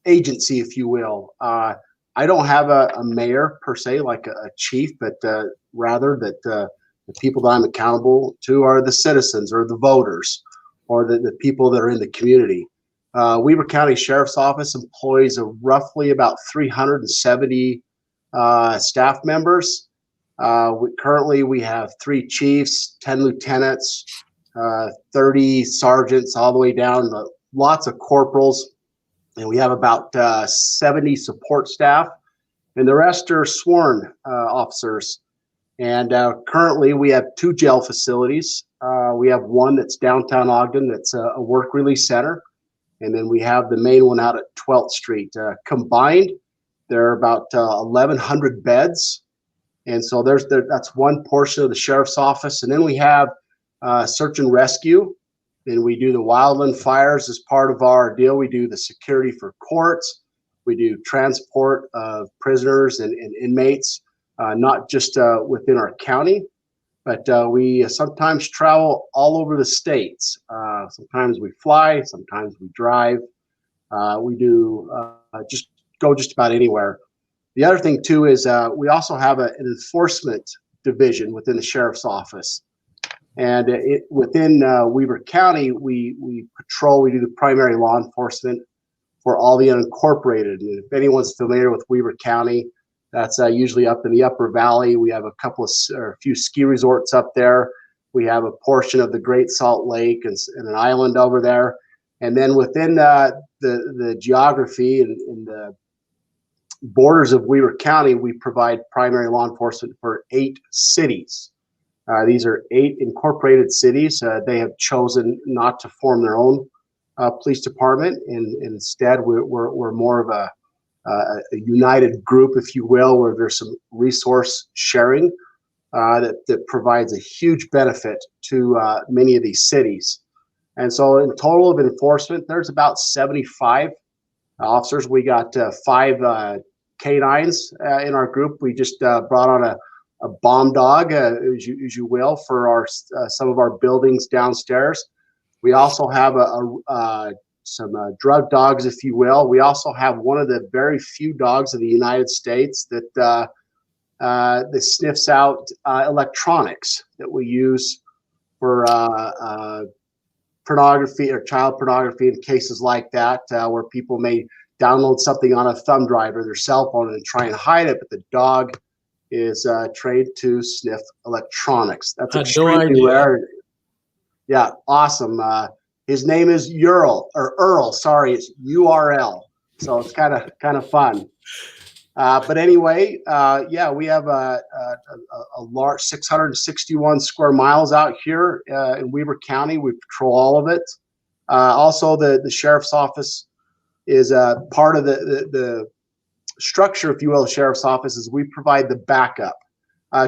agency, if you will. I don't have a mayor per se, like a chief, but rather that the people that I'm accountable to are the citizens or the voters, or the people that are in the community. Weber County Sheriff's Office employs roughly about 370 staff members. Currently, we have 3 chiefs, 10 lieutenants, 30 sergeants, all the way down to lots of corporals. And we have about 70 support staff, and the rest are sworn officers. And currently, we have 2 jail facilities. We have one that's downtown Ogden that's a work release center. And then we have the main one out at 12th Street. Combined, there are about 1,100 beds. And so that's one portion of the sheriff's office. And then we have search and rescue. Then we do the wildland fires as part of our deal. We do the security for courts. We do transport of prisoners and inmates, not just within our county, but we sometimes travel all over the states. Sometimes we fly, sometimes we drive. We do just about anywhere. The other thing too is we also have an enforcement division within the sheriff's office. And within Weber County, we patrol, we do the primary law enforcement for all the unincorporated. And if anyone's familiar with Weber County, that's usually up in the Upper Valley. We have a few ski resorts up there. We have a portion of the Great Salt Lake and an island over there. And then within the geography and the borders of Weber County, we provide primary law enforcement for 8 cities. These are 8 incorporated cities. They have chosen not to form their own police department, and instead we're more of a united group, if you will, where there's some resource sharing that provides a huge benefit to many of these cities. And so in total of enforcement, there's about 75 officers. We got 5 canines in our group. We just brought on a bomb dog, as you will, for our some of our buildings downstairs. We also have some drug dogs, if you will. We also have one of the very few dogs in the United States that sniffs out electronics that we use for pornography or child pornography in cases like that, where people may download something on a thumb drive or their cell phone and try and hide it, but the dog is trained to sniff electronics. That's extremely rare. Yeah, awesome. His name is Earl. Sorry, it's URL. So it's kind of fun. But anyway, yeah, we have a large 661 square miles out here in Weber County. We patrol all of it. Also, the sheriff's office is part of the structure, if you will, the sheriff's office is we provide the backup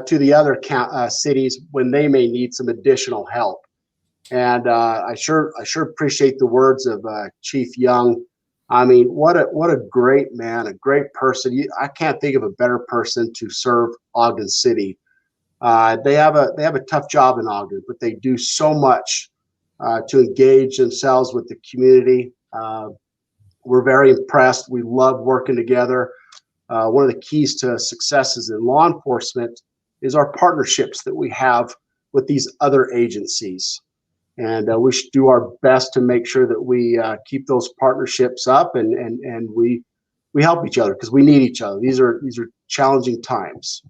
to the other cities when they may need some additional help. And I sure appreciate the words of Chief Young. I mean, what a great man, a great person. I can't think of a better person to serve Ogden City. They have a tough job in Ogden, but they do so much to engage themselves with the community. We're very impressed. We love working together. One of the keys to successes in law enforcement is our partnerships that we have with these other agencies. And we should do our best to make sure that we keep those partnerships up and we help each other because we need each other. These are challenging times.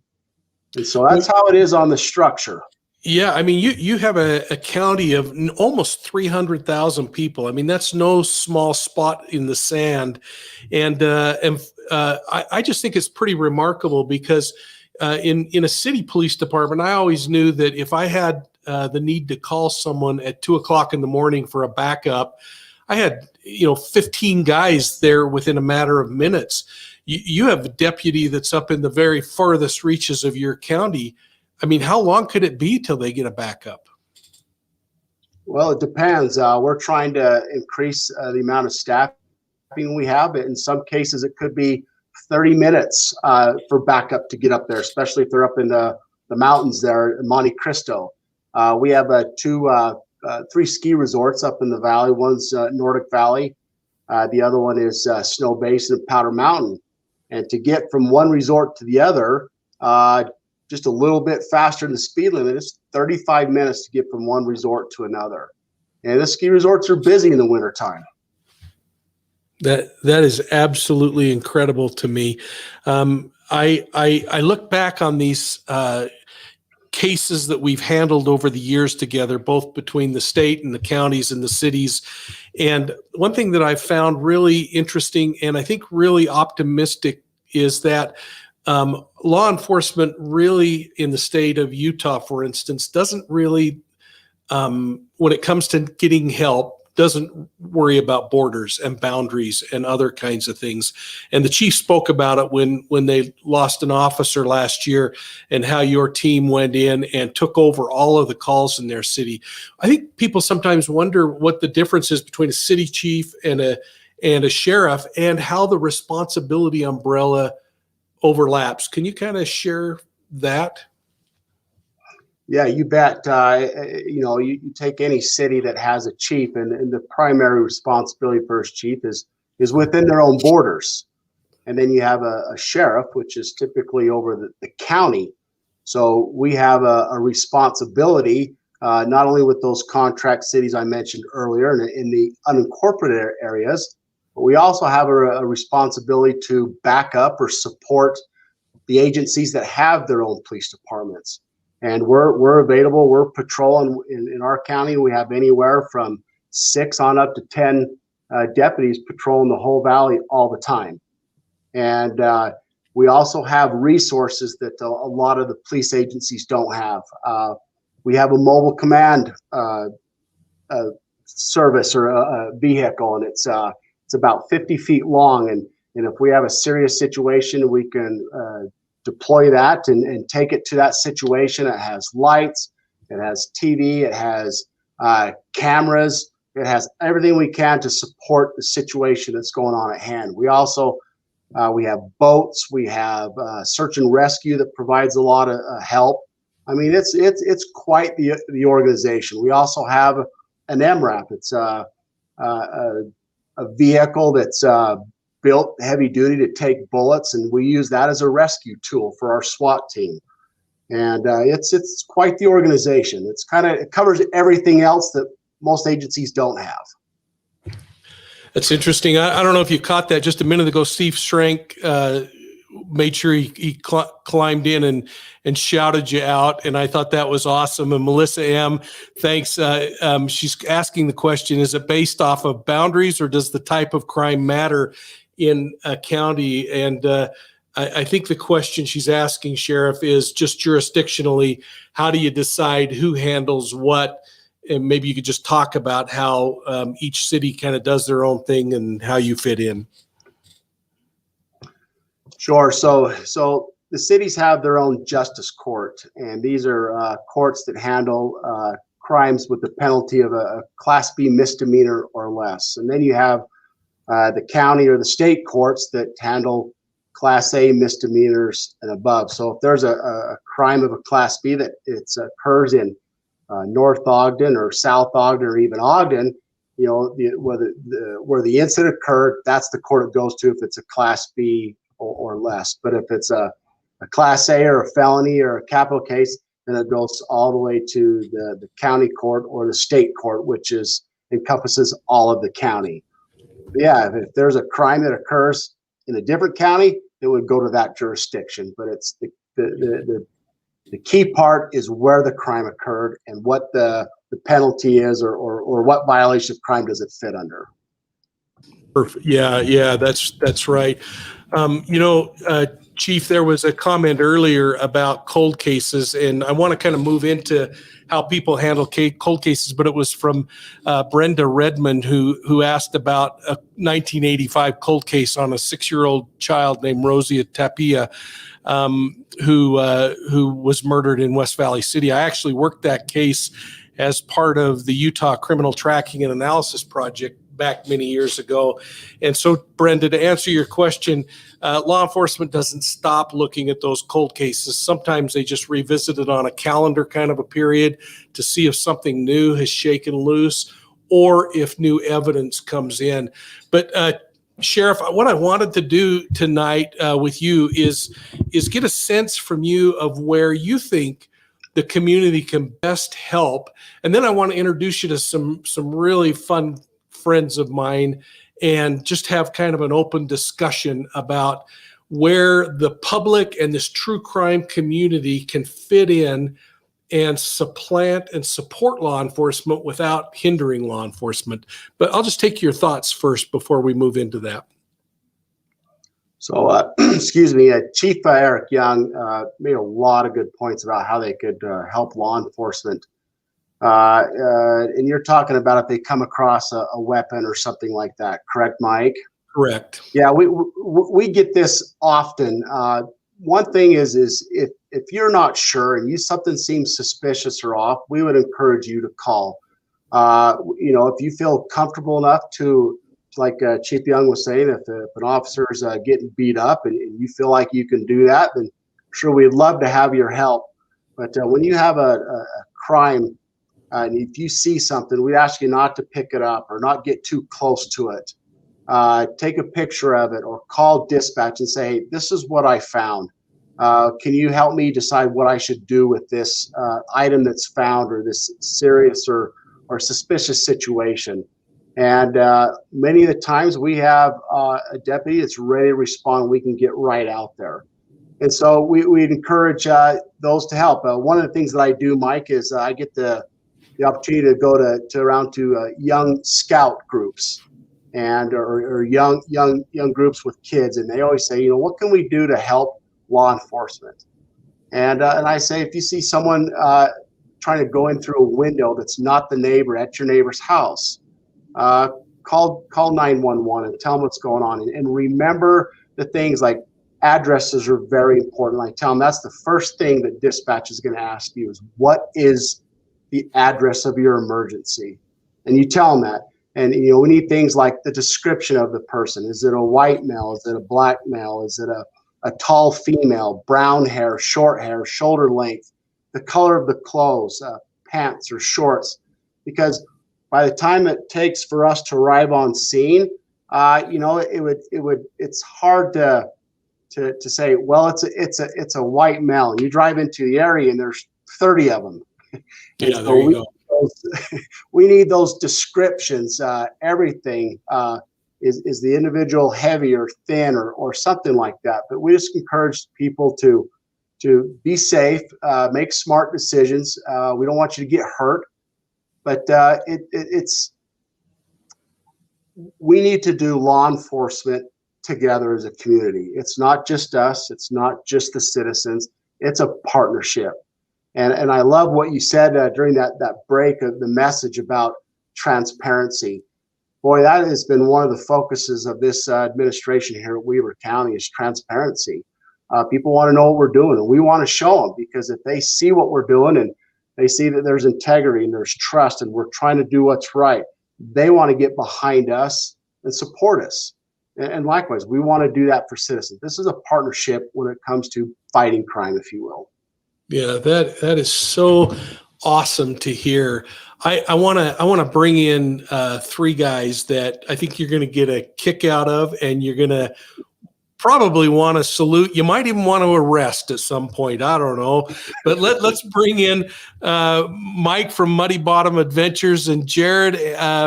And so that's how it is on the structure. Yeah, I mean, you have a county of almost 300,000 people. I mean, that's no small spot in the sand. And I just think it's pretty remarkable because in a city police department, I always knew that if I had the need to call someone at 2 o'clock in the morning for a backup, I had 15 guys there within a matter of minutes. You have a deputy that's up in the very farthest reaches of your county. I mean, how long could it be till they get a backup? Well, it depends. We're trying to increase the amount of staffing we have. In some cases, it could be 30 minutes for backup to get up there, especially if they're up in the mountains there in Monte Cristo. We have 3 ski resorts up in the valley. One's Nordic Valley. The other one is Snow Basin and Powder Mountain. And to get from one resort to the other, just a little bit faster than the speed limit, it's 35 minutes to get from one resort to another. And the ski resorts are busy in the wintertime. That is absolutely incredible to me. I look back on these cases that we've handled over the years together, both between the state and the counties and the cities. And one thing that I've found really interesting and I think really optimistic is that law enforcement really in the state of Utah, for instance, doesn't really, when it comes to getting help, doesn't worry about borders and boundaries and other kinds of things. And the chief spoke about it when they lost an officer last year, and how your team went in and took over all of the calls in their city. I think people sometimes wonder what the difference is between a city chief and a sheriff, and how the responsibility umbrella overlaps. Can you kind of share that? Yeah, you bet. You take any city that has a chief, and the primary responsibility for his chief is within their own borders. And then you have a sheriff, which is typically over the county. So we have a responsibility, not only with those contract cities I mentioned earlier in the unincorporated areas, but we also have a responsibility to back up or support the agencies that have their own police departments. And we're available. We're patrolling in our county. We have anywhere from 6 on up to 10 deputies patrolling the whole valley all the time. And we also have resources that a lot of the police agencies don't have. We have a mobile command service or a vehicle, and it's about 50 feet long. And if we have a serious situation, we can deploy that and take it to that situation. It has lights, it has TV, it has cameras, it has everything we can to support the situation that's going on at hand. We also we have boats, we have search and rescue that provides a lot of help. I mean, it's quite the organization. We also have an MRAP. It's a vehicle that's built heavy duty to take bullets, and we use that as a rescue tool for our SWAT team. And it's quite the organization. It covers everything else that most agencies don't have. That's interesting. I don't know if you caught that just a minute ago. Steve Schrank made sure he climbed in and shouted you out, and I thought that was awesome. And Melissa M., thanks. She's asking the question: is it based off of boundaries, or does the type of crime matter in a county? And I think the question she's asking, Sheriff, is just jurisdictionally, how do you decide who handles what? And maybe you could just talk about how each city kind of does their own thing and how you fit in. Sure. So the cities have their own justice court, and these are courts that handle crimes with the penalty of a Class B misdemeanor or less. And then you have the county or the state courts that handle Class A misdemeanors and above. So if there's a crime of a Class B that occurs in North Ogden or South Ogden or even Ogden, where the incident occurred, that's the court it goes to if it's a Class B or less. But if it's a Class A or a felony or a capital case, then it goes all the way to the county court or the state court, which encompasses all of the county. Yeah, if there's a crime that occurs in a different county, it would go to that jurisdiction. But it's the key part is where the crime occurred and what the penalty is, or what violation of crime does it fit under. Perfect. Yeah, that's right. Chief, there was a comment earlier about cold cases, and I want to kind of move into how people handle cold cases, but it was from Brenda Redmond who asked about a 1985 cold case on a 6-year-old child named Rosia Tapia, who was murdered in West Valley City. I actually worked that case as part of the Utah Criminal Tracking and Analysis Project back many years ago. And so, Brenda, to answer your question, law enforcement doesn't stop looking at those cold cases. Sometimes they just revisit it on a calendar kind of a period to see if something new has shaken loose or if new evidence comes in. But Sheriff, what I wanted to do tonight with you is get a sense from you of where you think the community can best help. And then I want to introduce you to some really fun friends of mine and just have kind of an open discussion about where the public and this true crime community can fit in and supplant and support law enforcement without hindering law enforcement. But I'll just take your thoughts first before we move into that. So, excuse me, Chief Eric Young made a lot of good points about how they could help law enforcement And you're talking about if they come across a weapon or something like that, correct, Mike? Correct. Yeah, we get this often. One thing is if you're not sure and something seems suspicious or off, we would encourage you to call. If you feel comfortable enough to, like Chief Young was saying, if an officer is getting beat up and you feel like you can do that, then sure, we'd love to have your help. But when you have a crime, and if you see something, we ask you not to pick it up or not get too close to it. Take a picture of it or call dispatch and say, hey, this is what I found. Can you help me decide what I should do with this item that's found or this serious or suspicious situation? And many of the times we have a deputy that's ready to respond. We can get right out there. And so we'd encourage those to help. One of the things that I do, Mike, is I get the opportunity to go to young scout groups and or young groups with kids, and they always say, what can we do to help law enforcement? And I say, if you see someone trying to go in through a window that's not the neighbor at your neighbor's house, call 911 and tell them what's going on, and remember the things like addresses are very important. I tell them that's the first thing that dispatch is going to ask you is, what is the address of your emergency? And you tell them that. And we need things like the description of the person. Is it a white male? Is it a black male? Is it a tall female, brown hair, short hair, shoulder length, the color of the clothes, pants or shorts? Because by the time it takes for us to arrive on scene, it's hard to say, well, it's a white male. You drive into the area and there's 30 of them. Yeah, so there you go. We need those descriptions. Everything is the individual heavy or thin or something like that. But we just encourage people to be safe, make smart decisions. We don't want you to get hurt, but we need to do law enforcement together as a community. It's not just us. It's not just the citizens. It's a partnership. And I love what you said during that break of the message about transparency. Boy, that has been one of the focuses of this administration here at Weber County is transparency. People want to know what we're doing, and we want to show them, because if they see what we're doing and they see that there's integrity and there's trust and we're trying to do what's right, they want to get behind us and support us. And likewise, we want to do that for citizens. This is a partnership when it comes to fighting crime, if you will. Yeah, that is so awesome to hear. I want to bring in three guys that I think you're going to get a kick out of, and you're going to probably want to salute. You might even want to arrest at some point. I don't know, but let's bring in Mike from Muddy Bottom Adventures, and Jared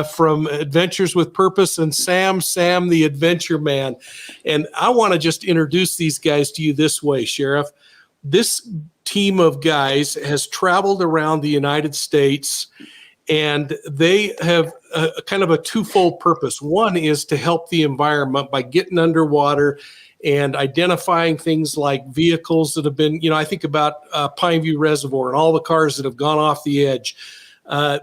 from Adventures with Purpose, and Sam the Adventure Man. And I want to just introduce these guys to you this way, Sheriff. This team of guys has traveled around the United States, and they have a kind of a twofold purpose. One is to help the environment by getting underwater and identifying things like vehicles that have been, I think about Pineview Reservoir and all the cars that have gone off the edge.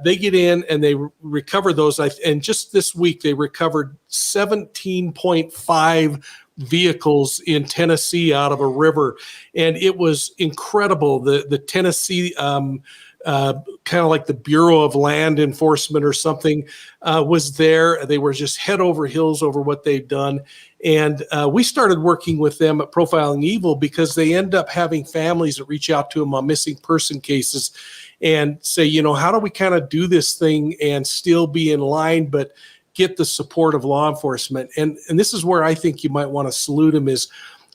They get in and they recover those. And just this week, they recovered 17.5 vehicles in Tennessee out of a river. And it was incredible. The Tennessee, kind of like the Bureau of Land Enforcement or something, was there. They were just head over heels over what they've done. And we started working with them at Profiling Evil because they end up having families that reach out to them on missing person cases and say, how do we kind of do this thing and still be in line, but get the support of law enforcement? And this is where I think you might want to salute them. Is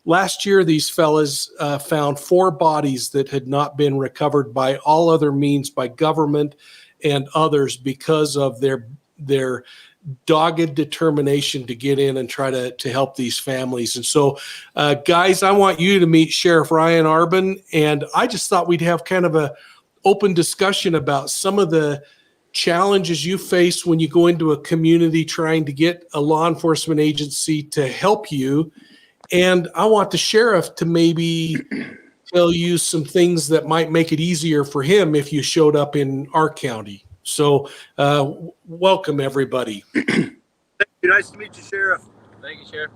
last year, these fellas found 4 bodies that had not been recovered by all other means, by government and others, because of their dogged determination to get in and try to help these families. And so, guys, I want you to meet Sheriff Ryan Arbon. And I just thought we'd have kind of a open discussion about some of the challenges you face when you go into a community trying to get a law enforcement agency to help you. And I want the sheriff to maybe tell you some things that might make it easier for him if you showed up in our county. So welcome, everybody. Nice to meet you, Sheriff. Thank you, Sheriff.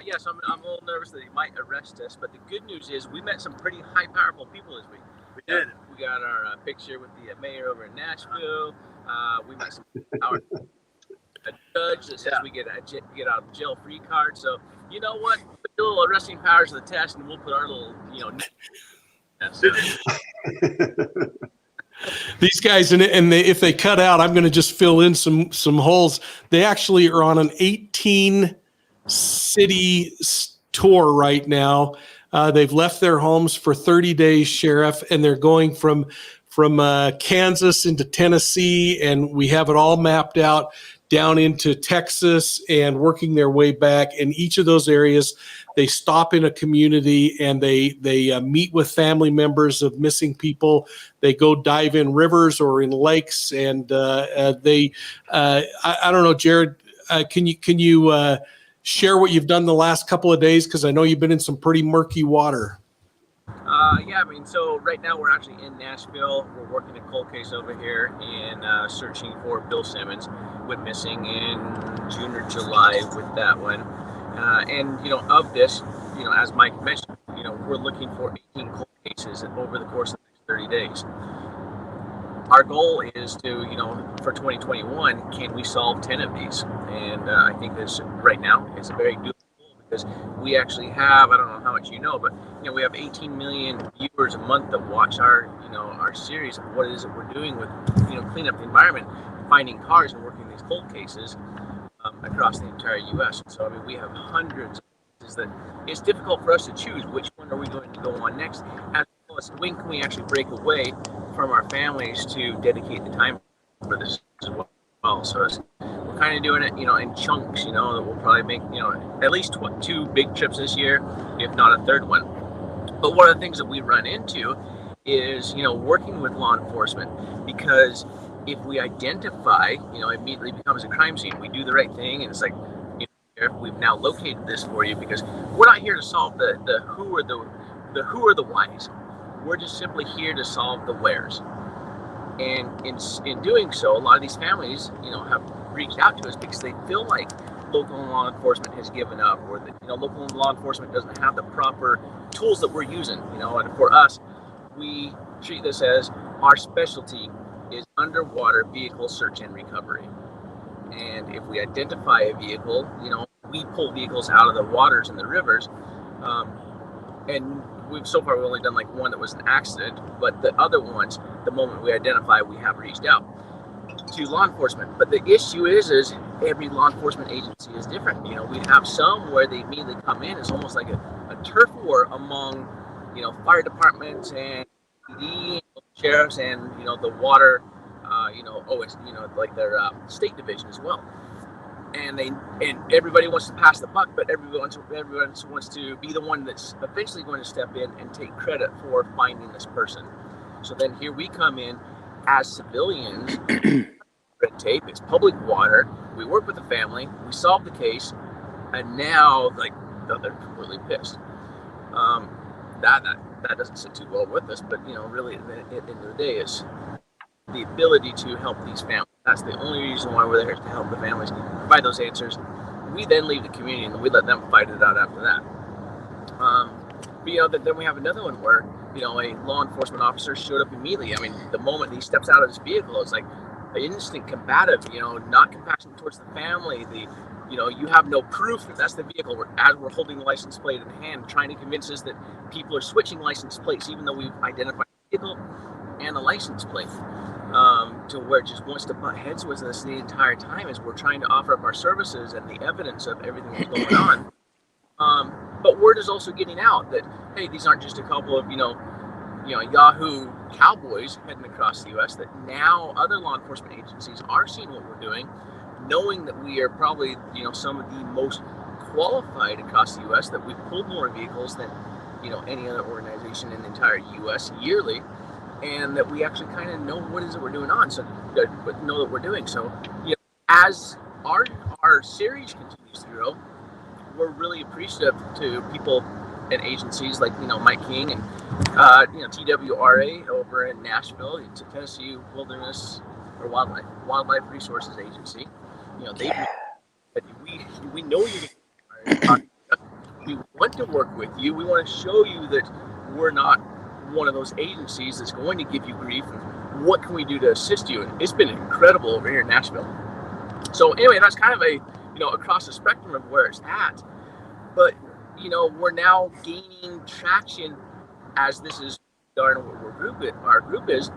Yes, I'm a little nervous that he might arrest us, but the good news is we met some pretty high, powerful people this week. We did. We got our picture with the mayor over in Nashville. We met some a judge that says we get out of jail free card. So you know what? Put the little arresting powers of the test, and we'll put our little These guys, and if they cut out, I'm going to just fill in some holes. They actually are on an 18 city tour right now. They've left their homes for 30 days, Sheriff, and they're going from Kansas into Tennessee, and we have it all mapped out down into Texas and working their way back. In each of those areas, they stop in a community and they meet with family members of missing people. They go dive in rivers or in lakes, and I don't know, Jared, can you share what you've done the last couple of days? Because I know you've been in some pretty murky water. Yeah, I mean, so right now we're actually in Nashville. We're working a cold case over here and searching for Bill Simmons. Went missing in June or July with that one. And, of this, as Mike mentioned, we're looking for 18 cold cases over the course of the next 30 days. Our goal is to, for 2021, can we solve 10 of these? And I think this right now is a very doable goal because we actually have, I don't know how much but we have 18 million viewers a month that watch our series of what it is that we're doing with, clean up the environment, finding cars and working these cold cases across the entire U.S. So, I mean, we have hundreds of cases that it's difficult for us to choose which one are we going to go on next, as well as when can we actually break away from our families to dedicate the time for this as well. So we're kind of doing it, in chunks, that we'll probably make, at least 2 big trips this year, if not a third one. But one of the things that we run into is, working with law enforcement, because if we identify, immediately becomes a crime scene. We do the right thing, and it's like, we've now located this for you, because we're not here to solve the who or the whys. We're just simply here to solve the wheres. And in doing so, a lot of these families, have reached out to us because they feel like local law enforcement has given up, or that local law enforcement doesn't have the proper tools that we're using. And for us, we treat this as our specialty is underwater vehicle search and recovery. And if we identify a vehicle, we pull vehicles out of the waters and the rivers. And we've only done like one that was an accident, but the other ones, the moment we identify, we have reached out to law enforcement. But the issue is every law enforcement agency is different. We have some where they immediately come in. It's almost like a turf war among, fire departments and PD, sheriffs, and the water, like their state division as well. And everybody wants to pass the buck, but everyone wants to be the one that's eventually going to step in and take credit for finding this person. So then here we come in as civilians. Red tape. It's public water. We work with the family. We solve the case, and now they're completely pissed. That doesn't sit too well with us. But really, at the end of the day, is the ability to help these families. That's the only reason why we're there, is to help the families provide those answers. We then leave the community and we let them fight it out after that. But then we have another one where a law enforcement officer showed up immediately. I mean, the moment he steps out of his vehicle, it's like an instant combative. Not compassionate towards the family. You have no proof that that's the vehicle. As we're holding the license plate in hand, trying to convince us that people are switching license plates, even though we've identified the vehicle and the license plate. To where it just wants to butt heads with us the entire time as we're trying to offer up our services and the evidence of everything that's going on. But word is also getting out that, hey, these aren't just a couple of, Yahoo cowboys heading across the U.S., that now other law enforcement agencies are seeing what we're doing, knowing that we are probably, some of the most qualified across the U.S., that we've pulled more vehicles than, any other organization in the entire U.S. yearly. And that we actually kind of know what it is that we're doing know that we're doing. So, as our series continues to grow, we're really appreciative to people and agencies like, Mike King and, TWRA over in Nashville, Tennessee Wilderness or Wildlife Resources Agency. We know you. We want to work with you. We want to show you that we're not one of those agencies that's going to give you grief. And what can we do to assist you? And it's been incredible over here in Nashville. So anyway, that's kind of across the spectrum of where it's at. But, we're now gaining traction as this is our group is.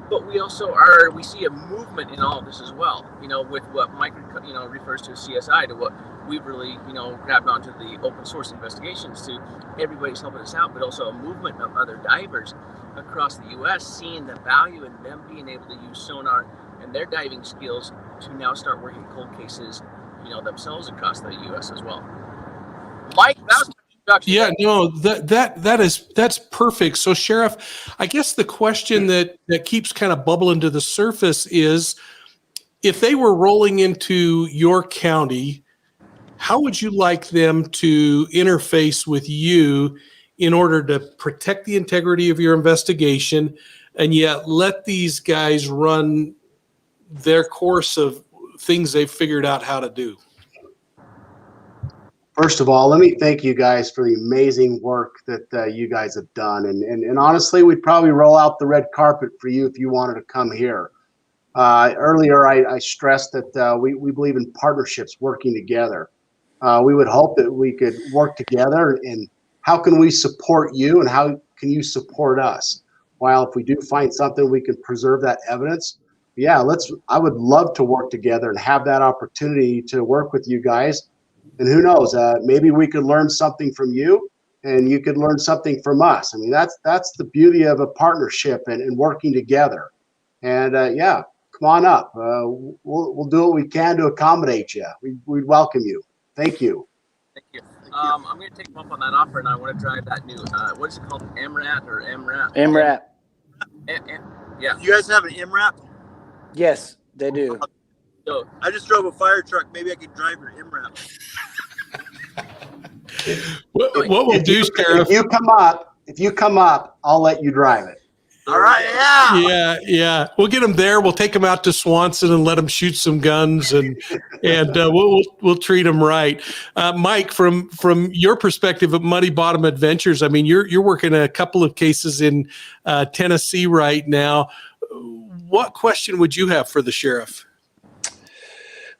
But we also we see a movement in all of this as well, with what Mike, refers to as CSI, to what we've really, grabbed onto the open source investigations to. Everybody's helping us out, but also a movement of other divers across the U.S. seeing the value in them being able to use sonar and their diving skills to now start working cold cases, themselves across the U.S. as well. Mike, that was my introduction. Yeah, no, that's perfect. So, Sheriff, I guess the question that keeps kind of bubbling to the surface is, if they were rolling into your county, how would you like them to interface with you in order to protect the integrity of your investigation and yet let these guys run their course of things they've figured out how to do? First of all, let me thank you guys for the amazing work that you guys have done. And honestly, we'd probably roll out the red carpet for you if you wanted to come here. Earlier, I stressed that we believe in partnerships, working together. We would hope that we could work together, and how can we support you and how can you support us? While if we do find something, we can preserve that evidence. Yeah, I would love to work together and have that opportunity to work with you guys. And who knows, maybe we could learn something from you and you could learn something from us. I mean, that's the beauty of a partnership and working together. And yeah, come on up. We'll do what we can to accommodate you. We'd welcome you. Thank you. Thank you. I'm going to take them up on that offer, and I want to drive that new, what is it called, MRAT or MRAT? MRAT. Yeah. You guys have an MRAP? Yes, they do. So I just drove a fire truck. Maybe I could drive your MRAP. What we'll do, Sheriff? If you come up, I'll let you drive it. All right, Yeah. We'll get them there. We'll take them out to Swanson and let them shoot some guns, and we'll treat them right. Mike, from your perspective of Muddy Bottom Adventures, I mean, you're working a couple of cases in Tennessee right now. What question would you have for the sheriff?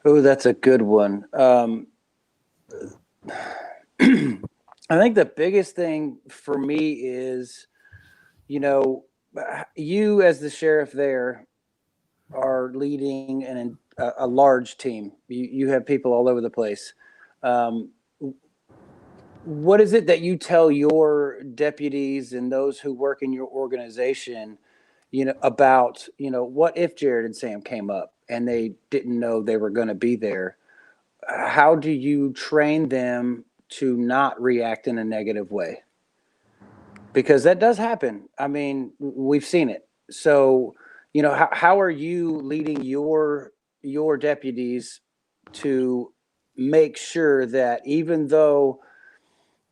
Oh, that's a good one. I think the biggest thing for me is, you as the sheriff there are leading a large team. You have people all over the place. What is it that you tell your deputies and those who work in your organization, about, what if Jared and Sam came up and they didn't know they were going to be there? How do you train them to not react in a negative way? Because that does happen. I mean, we've seen it. So, how are you leading your deputies to make sure that even though,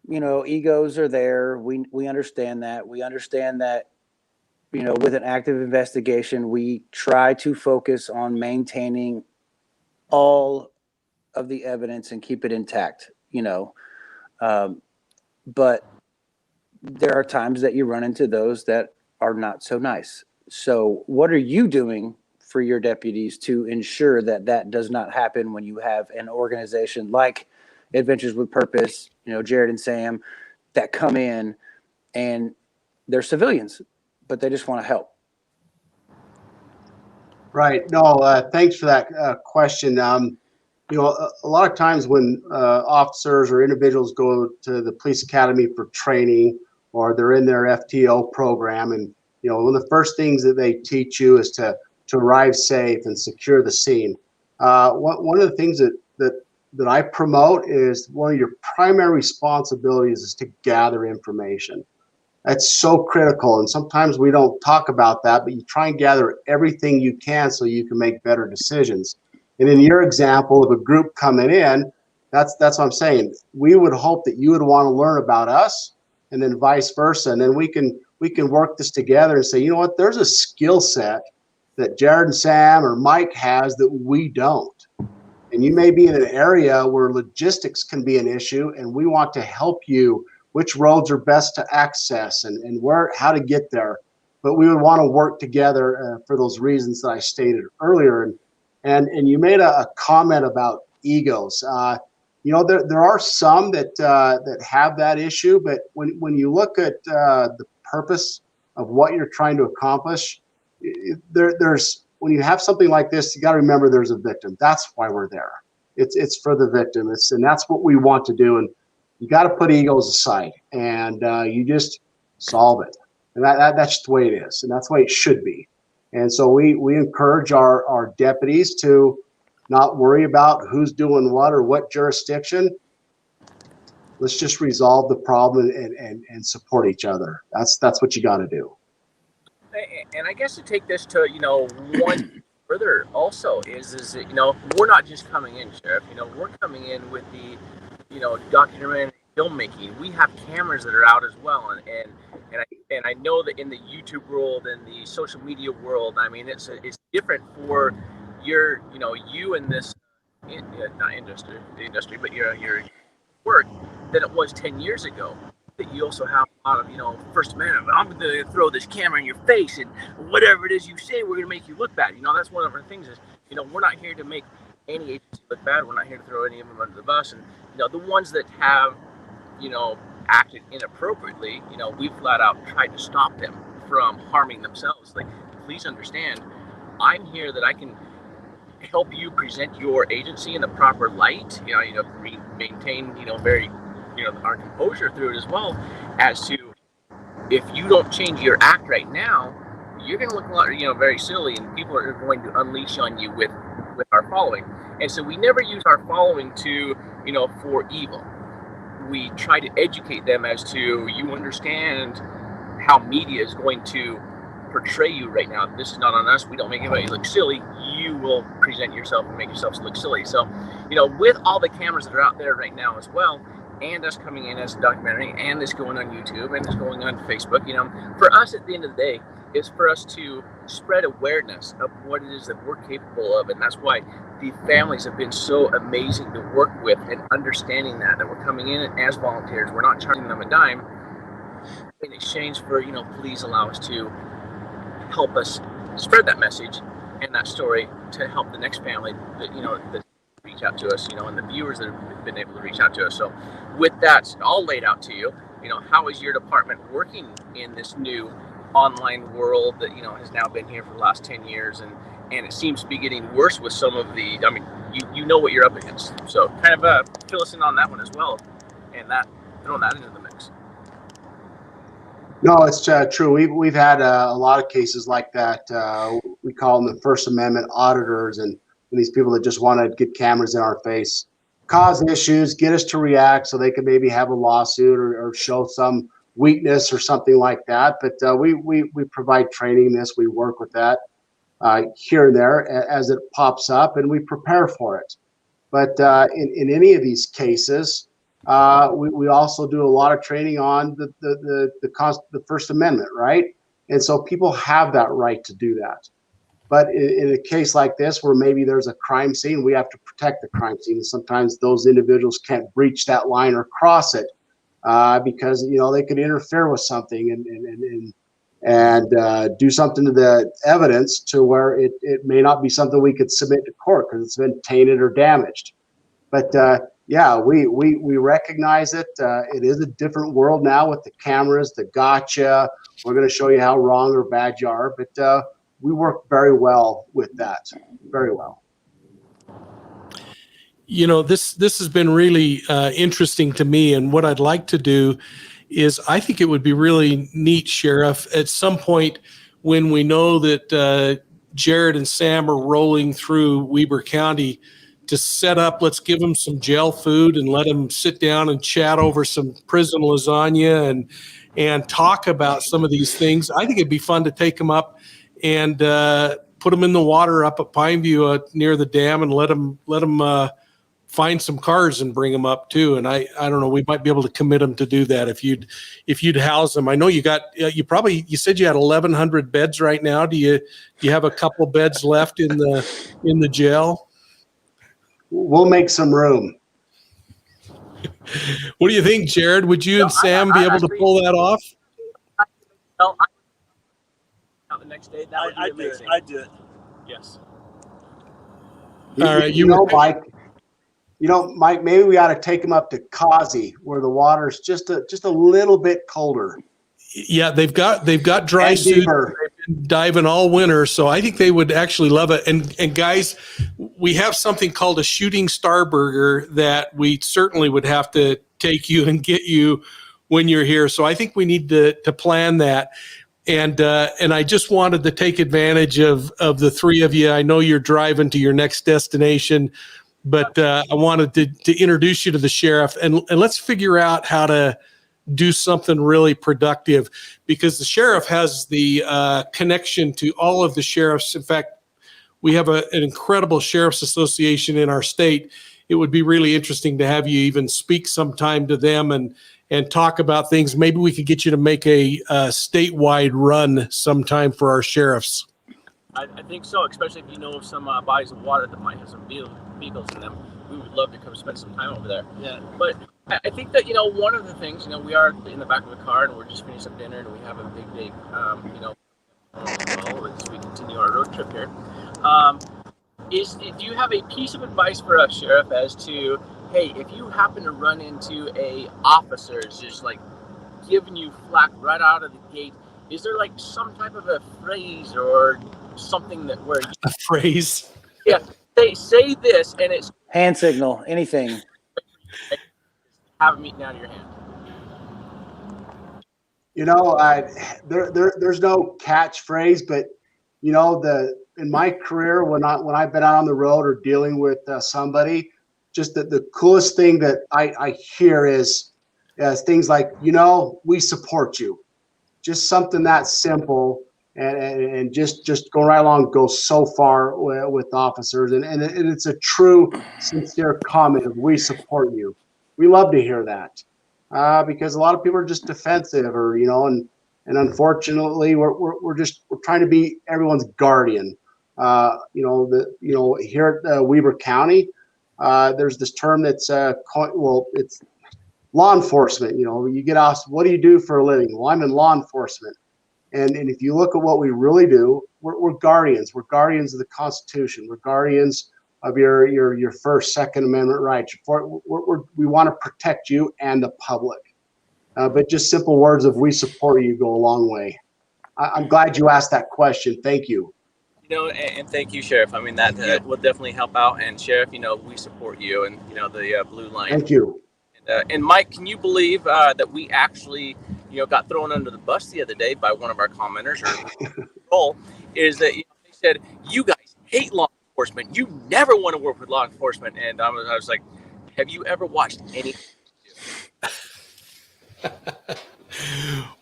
egos are there, we understand that. We understand that, with an active investigation, we try to focus on maintaining all of the evidence and keep it intact, but there are times that you run into those that are not so nice. So what are you doing for your deputies to ensure that that does not happen when you have an organization like Adventures with Purpose, Jared and Sam, that come in and they're civilians, but they just want to help? Right. No, thanks for that question. A lot of times when officers or individuals go to the police academy for training, or they're in their FTO program, and one of the first things that they teach you is to arrive safe and secure the scene. One of the things that I promote is one of your primary responsibilities is to gather information. That's so critical, and sometimes we don't talk about that, but you try and gather everything you can so you can make better decisions. And in your example of a group coming in, that's what I'm saying. We would hope that you would want to learn about us and then vice versa. And then we can work this together and say, you know what, there's a skill set that Jared and Sam or Mike has that we don't. And you may be in an area where logistics can be an issue, and we want to help you which roads are best to access and how to get there. But we would want to work together for those reasons that I stated earlier. And you made a comment about egos. There are some that have that issue, but when you look at the purpose of what you're trying to accomplish, there's when you have something like this, you got to remember there's a victim. That's why we're there. It's for the victim. And that's what we want to do. And you got to put egos aside, and you just solve it. And that's just the way it is, and that's the way it should be. And so we encourage our deputies to not worry about who's doing what or what jurisdiction. Let's just resolve the problem and support each other. That's what you got to do. And I guess to take this to, one further also is that, we're not just coming in, Sheriff. We're coming in with the, documentary filmmaking. We have cameras that are out as well. And I know that in the YouTube world and the social media world, I mean, it's different for your, you in this, not industry, but your work than it was 10 years ago. That you also have a lot of, First Amendment. I'm going to throw this camera in your face, and whatever it is you say, we're going to make you look bad. That's one of our things is, we're not here to make any agency look bad. We're not here to throw any of them under the bus. And, the ones that have, acted inappropriately, we flat out tried to stop them from harming themselves. Like, please understand, I'm here that I can help you present your agency in the proper light, maintain, very, our composure through it as well, as to if you don't change your act right now, you're going to look a lot, very silly, and people are going to unleash on you with our following. And so we never use our following to, for evil. We try to educate them as to, you understand how media is going to portray you right now. This is not on us. We don't make anybody look silly. You will present yourself and make yourself look silly. So, with all the cameras that are out there right now as well, and us coming in as a documentary, and this going on YouTube, and this going on Facebook, for us at the end of the day, is for us to spread awareness of what it is that we're capable of. And that's why the families have been so amazing to work with, and understanding that we're coming in as volunteers. We're not charging them a dime in exchange for, please allow us to help us spread that message and that story to help the next family that reach out to us, and the viewers that have been able to reach out to us. So with that all laid out to you, how is your department working in this new online world that, has now been here for the last 10 years, and it seems to be getting worse with some of the, you know what you're up against. So kind of fill us in on that one as well, and throwing that into the mix. No, it's true. We've had a lot of cases like that. We call them the First Amendment auditors, and these people that just want to get cameras in our face, cause issues, get us to react so they can maybe have a lawsuit or show some weakness or something like that. But we provide training in this. We work with that here and there as it pops up, and we prepare for it. But in any of these cases, we also do a lot of training on the First Amendment, right? And so people have that right to do that. But in a case like this, where maybe there's a crime scene, we have to protect the crime scene. Sometimes those individuals can't breach that line or cross it because they could interfere with something and do something to the evidence to where it may not be something we could submit to court because it's been tainted or damaged. But yeah, we recognize it. It is a different world now with the cameras, the gotcha. We're going to show you how wrong or bad you are, but we work very well with that, very well. This has been really interesting to me, and what I'd like to do is I think it would be really neat, Sheriff, at some point when we know that Jared and Sam are rolling through Weber County, to set up, let's give them some jail food and let them sit down and chat over some prison lasagna and talk about some of these things. I think it'd be fun to take them up and put them in the water up at Pineview near the dam and let them find some cars and bring them up too. And I don't know, we might be able to commit them to do that if you'd house them. I know you said you had 1,100 beds right now. Do you have a couple beds left in the jail? We'll make some room. What do you think, Jared? Would you and Sam be able to pull that off? Well, the next day, that would be amazing. I'd do it. Yes. All right, Mike, maybe we ought to take them up to Causey where the water's just a little bit colder. Yeah, they've got dry And suits. deeper. They've been diving all winter, so I think they would actually love it. And guys, we have something called a shooting star burger that we certainly would have to take you and get you when you're here. So I think we need to plan that. And I just wanted to take advantage of the three of you. I know you're driving to your next destination, but I wanted to introduce you to the sheriff and let's figure out how to do something really productive, because the sheriff has the connection to all of the sheriffs. In fact, we have an incredible sheriff's association in our state. It would be really interesting to have you even speak sometime to them and talk about things. Maybe we could get you to make a statewide run sometime for our sheriffs. I think so, especially if you know of some bodies of water that might have some beagles in them. We would love to come spend some time over there. Yeah. But I think that, one of the things, we are in the back of the car and we're just finishing up dinner and we have a big day, as we continue our road trip here. Do you have a piece of advice for us, Sheriff, as to, hey, if you happen to run into a officer just like giving you flack right out of the gate, is there like some type of a phrase or something that where a phrase? Yeah, say this and it's hand signal, anything. Have them eaten out of your hand. There's no catchphrase, but in my career when I've been out on the road or dealing with somebody, just the coolest thing that I hear is things like, we support you. Just something that simple and just going right along goes so far with officers. And it's a true, sincere comment of we support you. We love to hear that because a lot of people are just defensive or, and unfortunately we're trying to be everyone's guardian. Here at Weber County, there's this term that's it's law enforcement. You get asked, what do you do for a living? Well, I'm in law enforcement. And if you look at what we really do, we're guardians. We're guardians of the Constitution. We're guardians of your First, Second Amendment rights. We want to protect you and the public. But just simple words of we support you go a long way. I'm glad you asked that question. Thank you. And thank you, Sheriff. I mean, that will definitely help out. And Sheriff, we support you and, the blue line. Thank you. And Mike, can you believe that we actually, got thrown under the bus the other day by one of our commenters is that they said, you guys hate law enforcement. You never want to work with law enforcement. And I was like, have you ever watched any?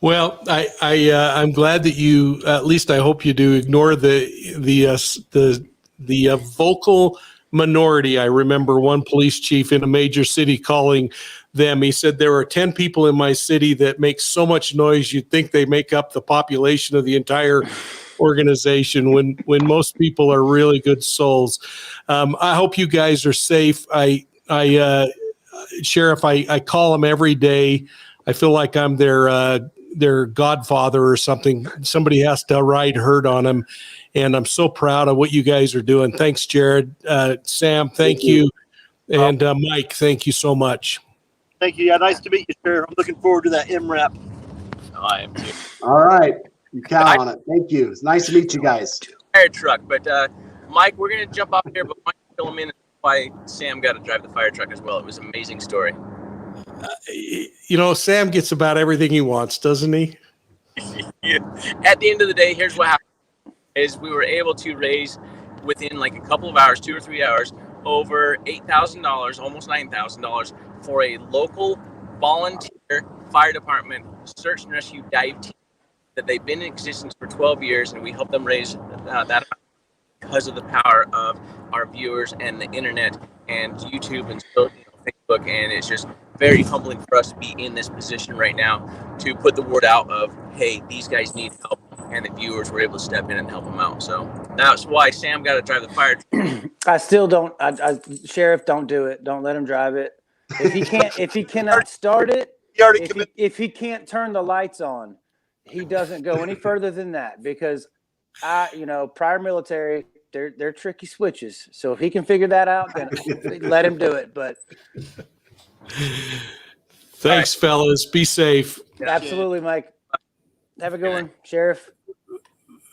Well, I'm glad that you, at least I hope you do, ignore the vocal minority. I remember one police chief in a major city calling them. He said, there are 10 people in my city that make so much noise you'd think they make up the population of the entire organization when most people are really good souls. I hope you guys are safe. Sheriff, I call them every day. I feel like I'm their godfather or something. Somebody has to ride herd on them. And I'm so proud of what you guys are doing. Thanks, Jared. Sam, thank you. And Mike, thank you so much. Thank you. Yeah, nice to meet you, Sheriff. I'm looking forward to that MRAP. I am too. All right. You count on it. Thank you. It's nice to meet you guys. Fire truck. But Mike, we're going to jump off here, but Mike, fill him in why Sam got to drive the fire truck as well. It was an amazing story. Sam gets about everything he wants, doesn't he? Yeah. At the end of the day, here's what happened. Is we were able to raise within like a couple of hours, 2 or 3 hours, over $8,000, almost $9,000 for a local volunteer fire department search and rescue dive team that they've been in existence for 12 years, and we helped them raise that because of the power of our viewers and the internet and YouTube and Facebook, and it's just very humbling for us to be in this position right now to put the word out of, hey, these guys need help, and the viewers were able to step in and help them out. So that's why Sam got to drive the fire truck. I still don't. Sheriff, don't do it. Don't let him drive it. If he can't, if he cannot start it, if he can't turn the lights on, he doesn't go any further than that. Because prior military, they're tricky switches. So if he can figure that out, then let him do it. But Thanks, fellas. Be safe. absolutely, Mike. Have a good one, Sheriff.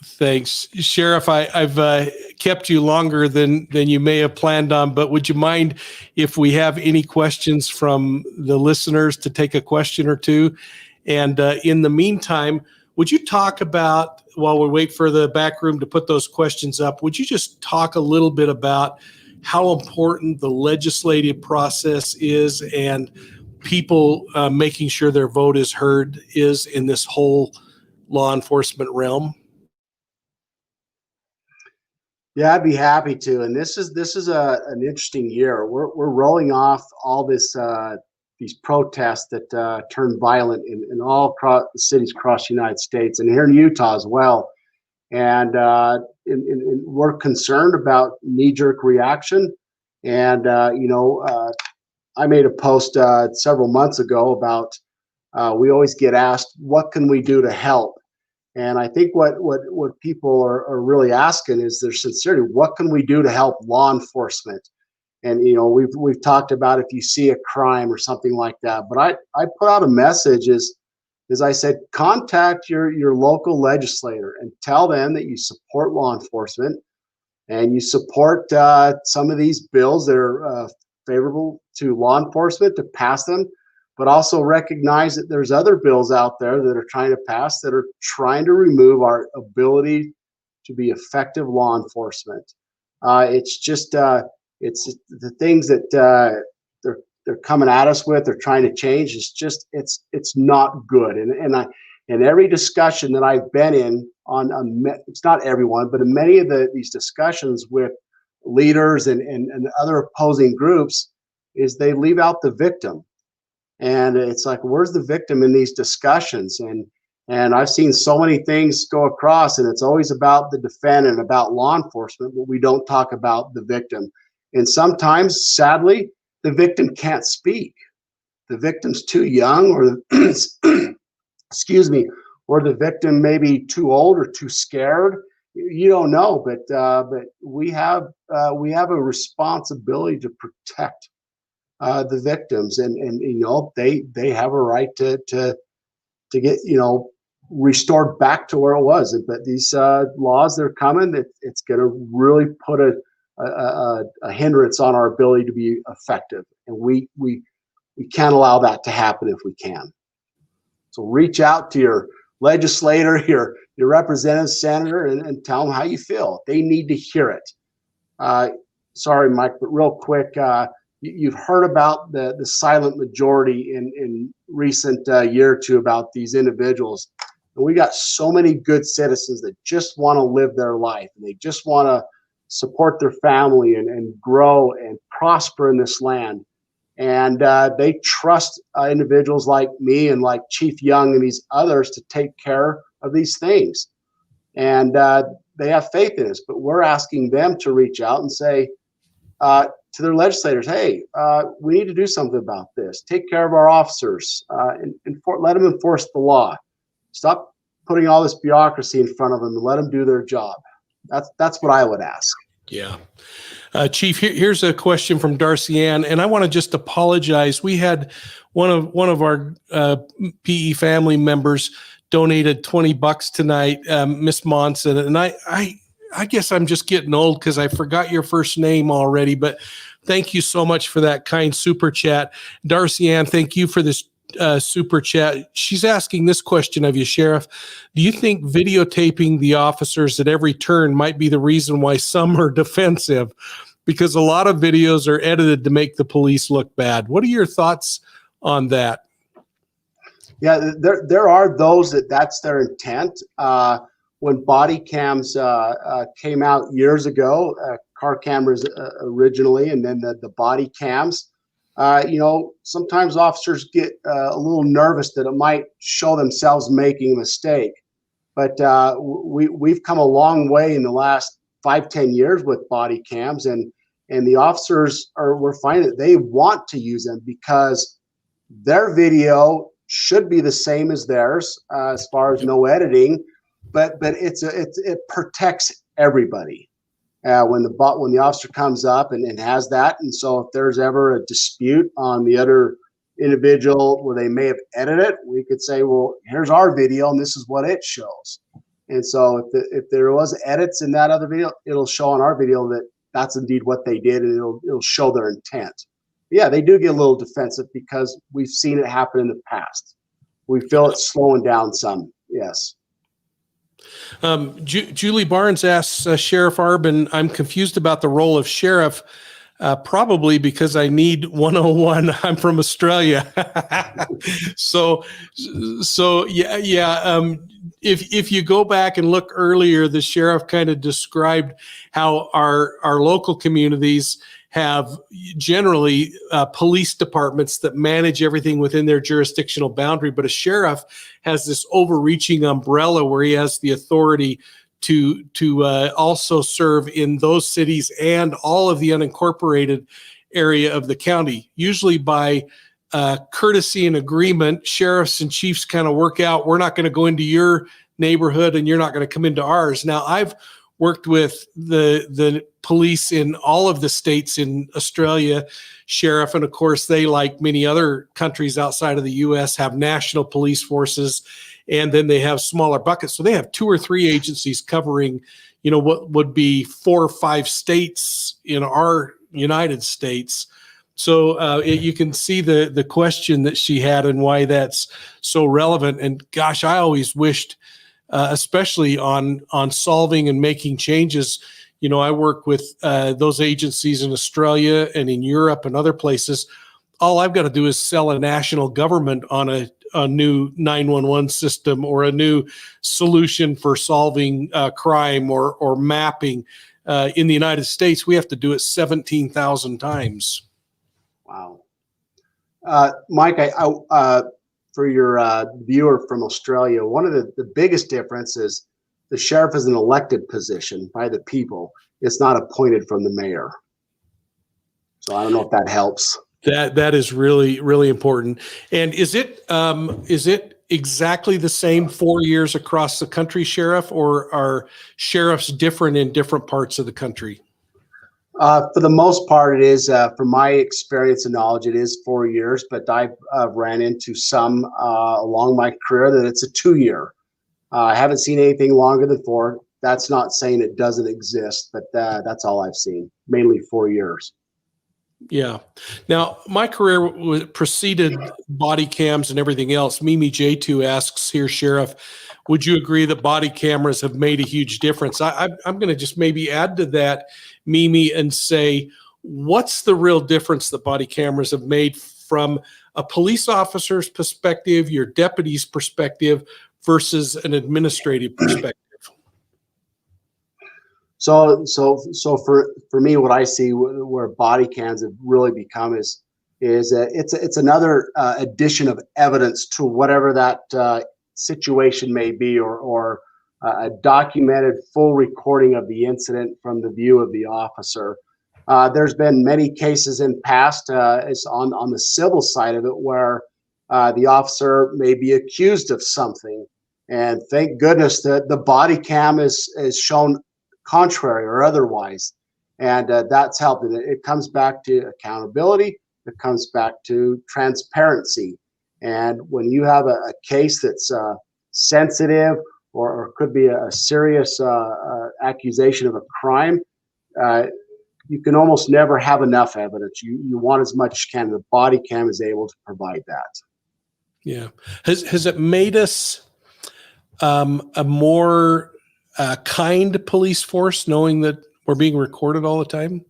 Thanks, Sheriff. I've kept you longer than you may have planned on, but would you mind if we have any questions from the listeners to take a question or two? And in the meantime, would you talk about, while we wait for the back room to put those questions up, would you just talk a little bit about how important the legislative process is and people making sure their vote is heard is in this whole law enforcement realm? Yeah, I'd be happy to. And this is an interesting year. We're rolling off all these protests that turned violent in all across the cities across the United States and here in Utah as well. And we're concerned about knee-jerk reaction. And I made a post several months ago about we always get asked, what can we do to help? And I think what people are really asking is their sincerity. What can we do to help law enforcement? And we've talked about if you see a crime or something like that. But I put out a message as I said, contact your local legislator and tell them that you support law enforcement and you support some of these bills that are favorable to law enforcement to pass them. But also recognize that there's other bills out there that are trying to pass that are trying to remove our ability to be effective law enforcement. It's just it's the things that they're coming at us with. They're trying to change. It's not good. And every discussion that I've been in it's not everyone, but in many of these discussions with leaders and other opposing groups, is they leave out the victim. And it's like, where's the victim in these discussions? And I've seen so many things go across, and it's always about the defendant, about law enforcement, but we don't talk about the victim. And sometimes, sadly, the victim can't speak. The victim's too young, or excuse me, or the victim may be too old or too scared. You don't know, but we have a responsibility to protect the victims, and they have a right to get restored back to where it was. But these laws that are coming, it's going to really put a hindrance on our ability to be effective, and we can't allow that to happen if we can. So reach out to your legislator, your representative, senator, and tell them how you feel. They need to hear it. Sorry, Mike, but real quick. You've heard about the silent majority in recent year or two about these individuals. And we got so many good citizens that just want to live their life, and they just want to support their family and grow and prosper in this land. And they trust individuals like me and like Chief Young and these others to take care of these things. And they have faith in us, but we're asking them to reach out and say, to their legislators, hey, we need to do something about this. Take care of our officers and let them enforce the law. Stop putting all this bureaucracy in front of them and let them do their job. That's what I would ask. Yeah. Chief, here's a question from Darcy Ann, and I want to just apologize. We had one of our PE family members donated $20 tonight, Miss Monson, and I guess I'm just getting old because I forgot your first name already, but thank you so much for that kind super chat. Darcy Ann, thank you for this super chat. She's asking this question of you, Sheriff. Do you think videotaping the officers at every turn might be the reason why some are defensive? Because a lot of videos are edited to make the police look bad. What are your thoughts on that? Yeah, there are those that's their intent. when body cams came out years ago, car cameras originally, and then the body cams. Sometimes officers get a little nervous that it might show themselves making a mistake. But we've come a long way in the last 5-10 years with body cams, and the officers we're finding that they want to use them because their video should be the same as theirs as far as no editing, but it protects everybody. When the officer comes up and has that, and so if there's ever a dispute on the other individual where they may have edited it, we could say, well, here's our video and this is what it shows. And so if there was edits in that other video, it'll show on our video that that's indeed what they did, and it'll show their intent. Yeah, they do get a little defensive because we've seen it happen in the past. We feel it's slowing down some. Yes. Julie Barnes asks Sheriff Arbon, I'm confused about the role of sheriff, probably because I need 101. I'm from Australia. so yeah. If you go back and look earlier, the sheriff kind of described how our local communities have generally police departments that manage everything within their jurisdictional boundary, but a sheriff has this overreaching umbrella where he has the authority to also serve in those cities and all of the unincorporated area of the county. Usually by courtesy and agreement, sheriffs and chiefs kind of work out, we're not going to go into your neighborhood and you're not going to come into ours. Now, I've worked with the police in all of the states in Australia, sheriff, and of course they, like many other countries outside of the U.S., have national police forces, and then they have smaller buckets. So they have 2 or 3 agencies covering, what would be 4 or 5 states in our United States. So you can see the question that she had and why that's so relevant. And gosh, I always wished, especially on solving and making changes. I work with those agencies in Australia and in Europe and other places. All I've got to do is sell a national government on a new 911 system or a new solution for solving crime or mapping. In the United States, we have to do it 17,000 times. Wow. Mike, for your viewer from Australia, one of the biggest differences, the sheriff is an elected position by the people. It's not appointed from the mayor. So I don't know if that helps. That is really, really important. And is it exactly the same 4 years across the country, Sheriff, or are sheriffs different in different parts of the country? For the most part, it is. From my experience and knowledge, it is 4 years, but I've ran into some along my career that it's a 2-year. I haven't seen anything longer than 4. That's not saying it doesn't exist, but that's all I've seen, mainly 4 years. Yeah. Now, my career preceded body cams and everything else. Mimi J2 asks here, Sheriff, would you agree that body cameras have made a huge difference? I'm going to just maybe add to that, Mimi, and say, what's the real difference that body cameras have made from a police officer's perspective, your deputy's perspective, versus an administrative perspective? So for me, what I see where body cams have really become is it's another addition of evidence to whatever that situation may be, or a documented full recording of the incident from the view of the officer. There's been many cases in past, it's on the civil side of it, where the officer may be accused of something, and thank goodness that the body cam is shown contrary or otherwise, and that's helping. It comes back to accountability. It comes back to transparency. And when you have a case that's sensitive or could be a serious accusation of a crime, you can almost never have enough evidence. You want as much as you can. The body cam is able to provide that. Yeah. Has it made us a more kind police force, knowing that we're being recorded all the time?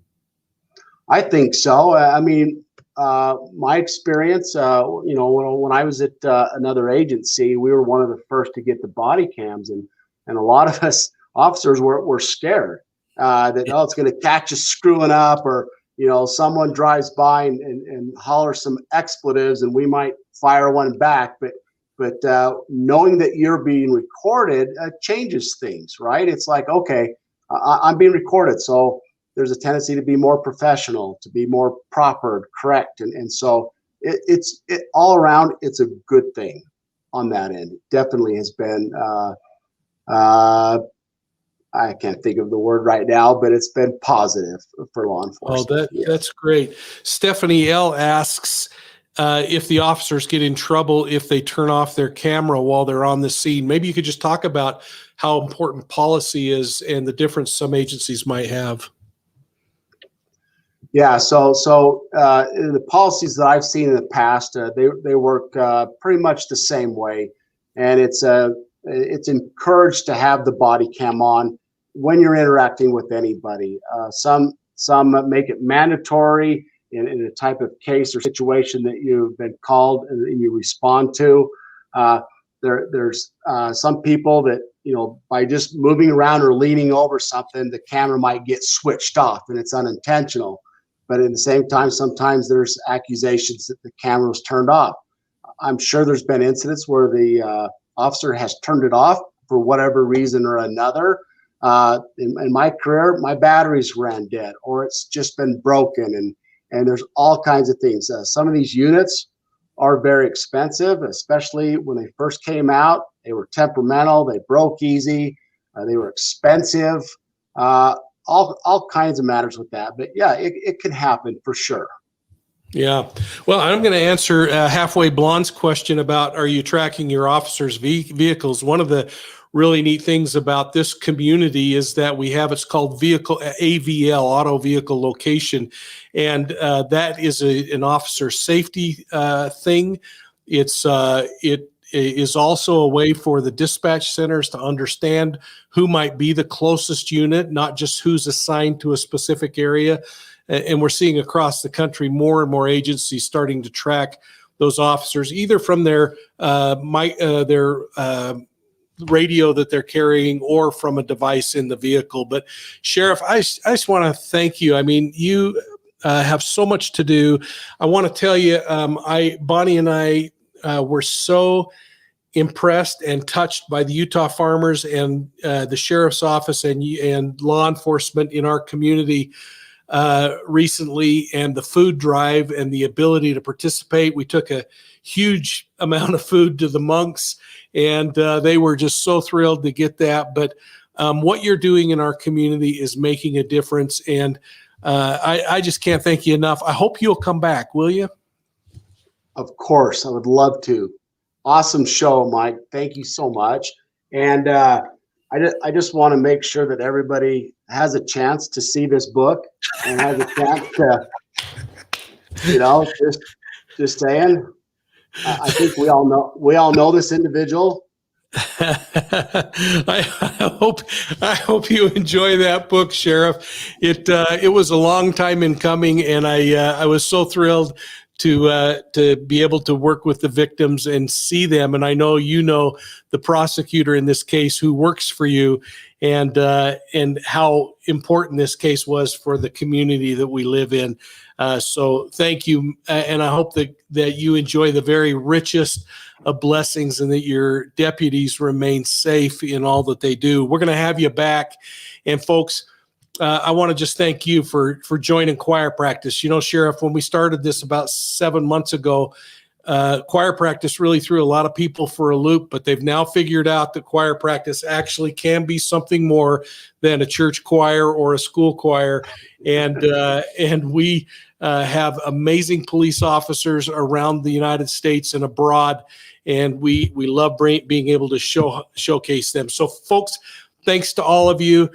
I think so. I mean, my experience, when I was at another agency, we were one of the first to get the body cams, and And a lot of us officers were scared that, oh, it's going to catch us screwing up, or, you know, someone drives by and hollers some expletives and we might fire one back. But knowing that you're being recorded changes things, right? It's like, okay, I'm being recorded. So there's a tendency to be more professional, to be more proper, correct. And so it's all around, it's a good thing on that end. It definitely has been, I can't think of the word right now, but it's been positive for law enforcement. Oh, that's great. Stephanie L. asks if the officers get in trouble if they turn off their camera while they're on the scene. Maybe you could just talk about how important policy is and the difference some agencies might have. Yeah, so the policies that I've seen in the past, they work pretty much the same way, and it's encouraged to have the body cam on when you're interacting with anybody. Some make it mandatory in a type of case or situation that you've been called and you respond to. There's some people that, you know, by just moving around or leaning over something, the camera might get switched off and it's unintentional. But at the same time, sometimes there's accusations that the camera was turned off. I'm sure there's been incidents where the officer has turned it off for whatever reason or another. In my career, my batteries ran dead, or it's just been broken, and there's all kinds of things. Some of these units are very expensive, especially when they first came out. They were temperamental, they broke easy, they were expensive. All kinds of matters with that, but yeah, it can happen for sure. Yeah. Well, I'm going to answer Halfway Blonde's question about, are you tracking your officers' vehicles? One of the really neat things about this community is that we have, it's called vehicle AVL, auto vehicle location. And that is an officer safety thing. It is also a way for the dispatch centers to understand who might be the closest unit, not just who's assigned to a specific area. And we're seeing across the country more and more agencies starting to track those officers, either from their radio that they're carrying or from a device in the vehicle. But Sheriff, I just want to thank you. I mean, you have so much to do. I want to tell you, Bonnie and I were so impressed and touched by the Utah farmers and the sheriff's office and law enforcement in our community recently, and the food drive and the ability to participate. We took a huge amount of food to the monks, and they were just so thrilled to get that. But what you're doing in our community is making a difference, and I just can't thank you enough. I hope you'll come back, will you? Of course, I would love to. Awesome show, Mike. Thank you so much. And I just want to make sure that everybody has a chance to see this book and has a chance to, you know, just saying. I think we all know this individual. I hope you enjoy that book, Sheriff. It was a long time in coming, and I was so thrilled to be able to work with the victims and see them. And I know you know the prosecutor in this case who works for you, and how important this case was for the community that we live in. So thank you, and I hope that you enjoy the very richest of blessings, and that your deputies remain safe in all that they do. We're going to have you back, and folks, I want to just thank you for joining choir practice. You know, Sheriff, when we started this about 7 months ago, choir practice really threw a lot of people for a loop, but they've now figured out that choir practice actually can be something more than a church choir or a school choir. And we have amazing police officers around the United States and abroad, and we love being able to showcase them. So, folks, thanks to all of you.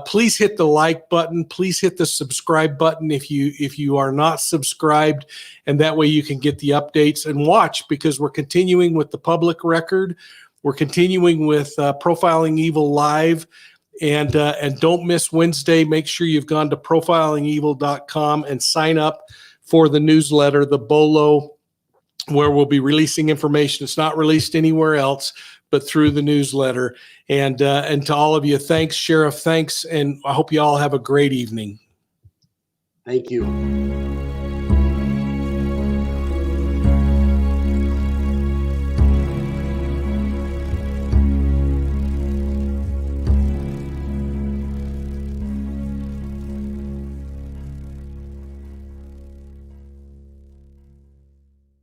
Please hit the like button. Please hit the subscribe button if you are not subscribed, and that way you can get the updates and watch, because we're continuing with the public record. We're continuing with Profiling Evil Live, and don't miss Wednesday. Make sure you've gone to profilingevil.com and sign up for the newsletter, the BOLO, where we'll be releasing information. It's not released anywhere else, but through the newsletter. And to all of you, thanks, Sheriff. Thanks. And I hope you all have a great evening. Thank you.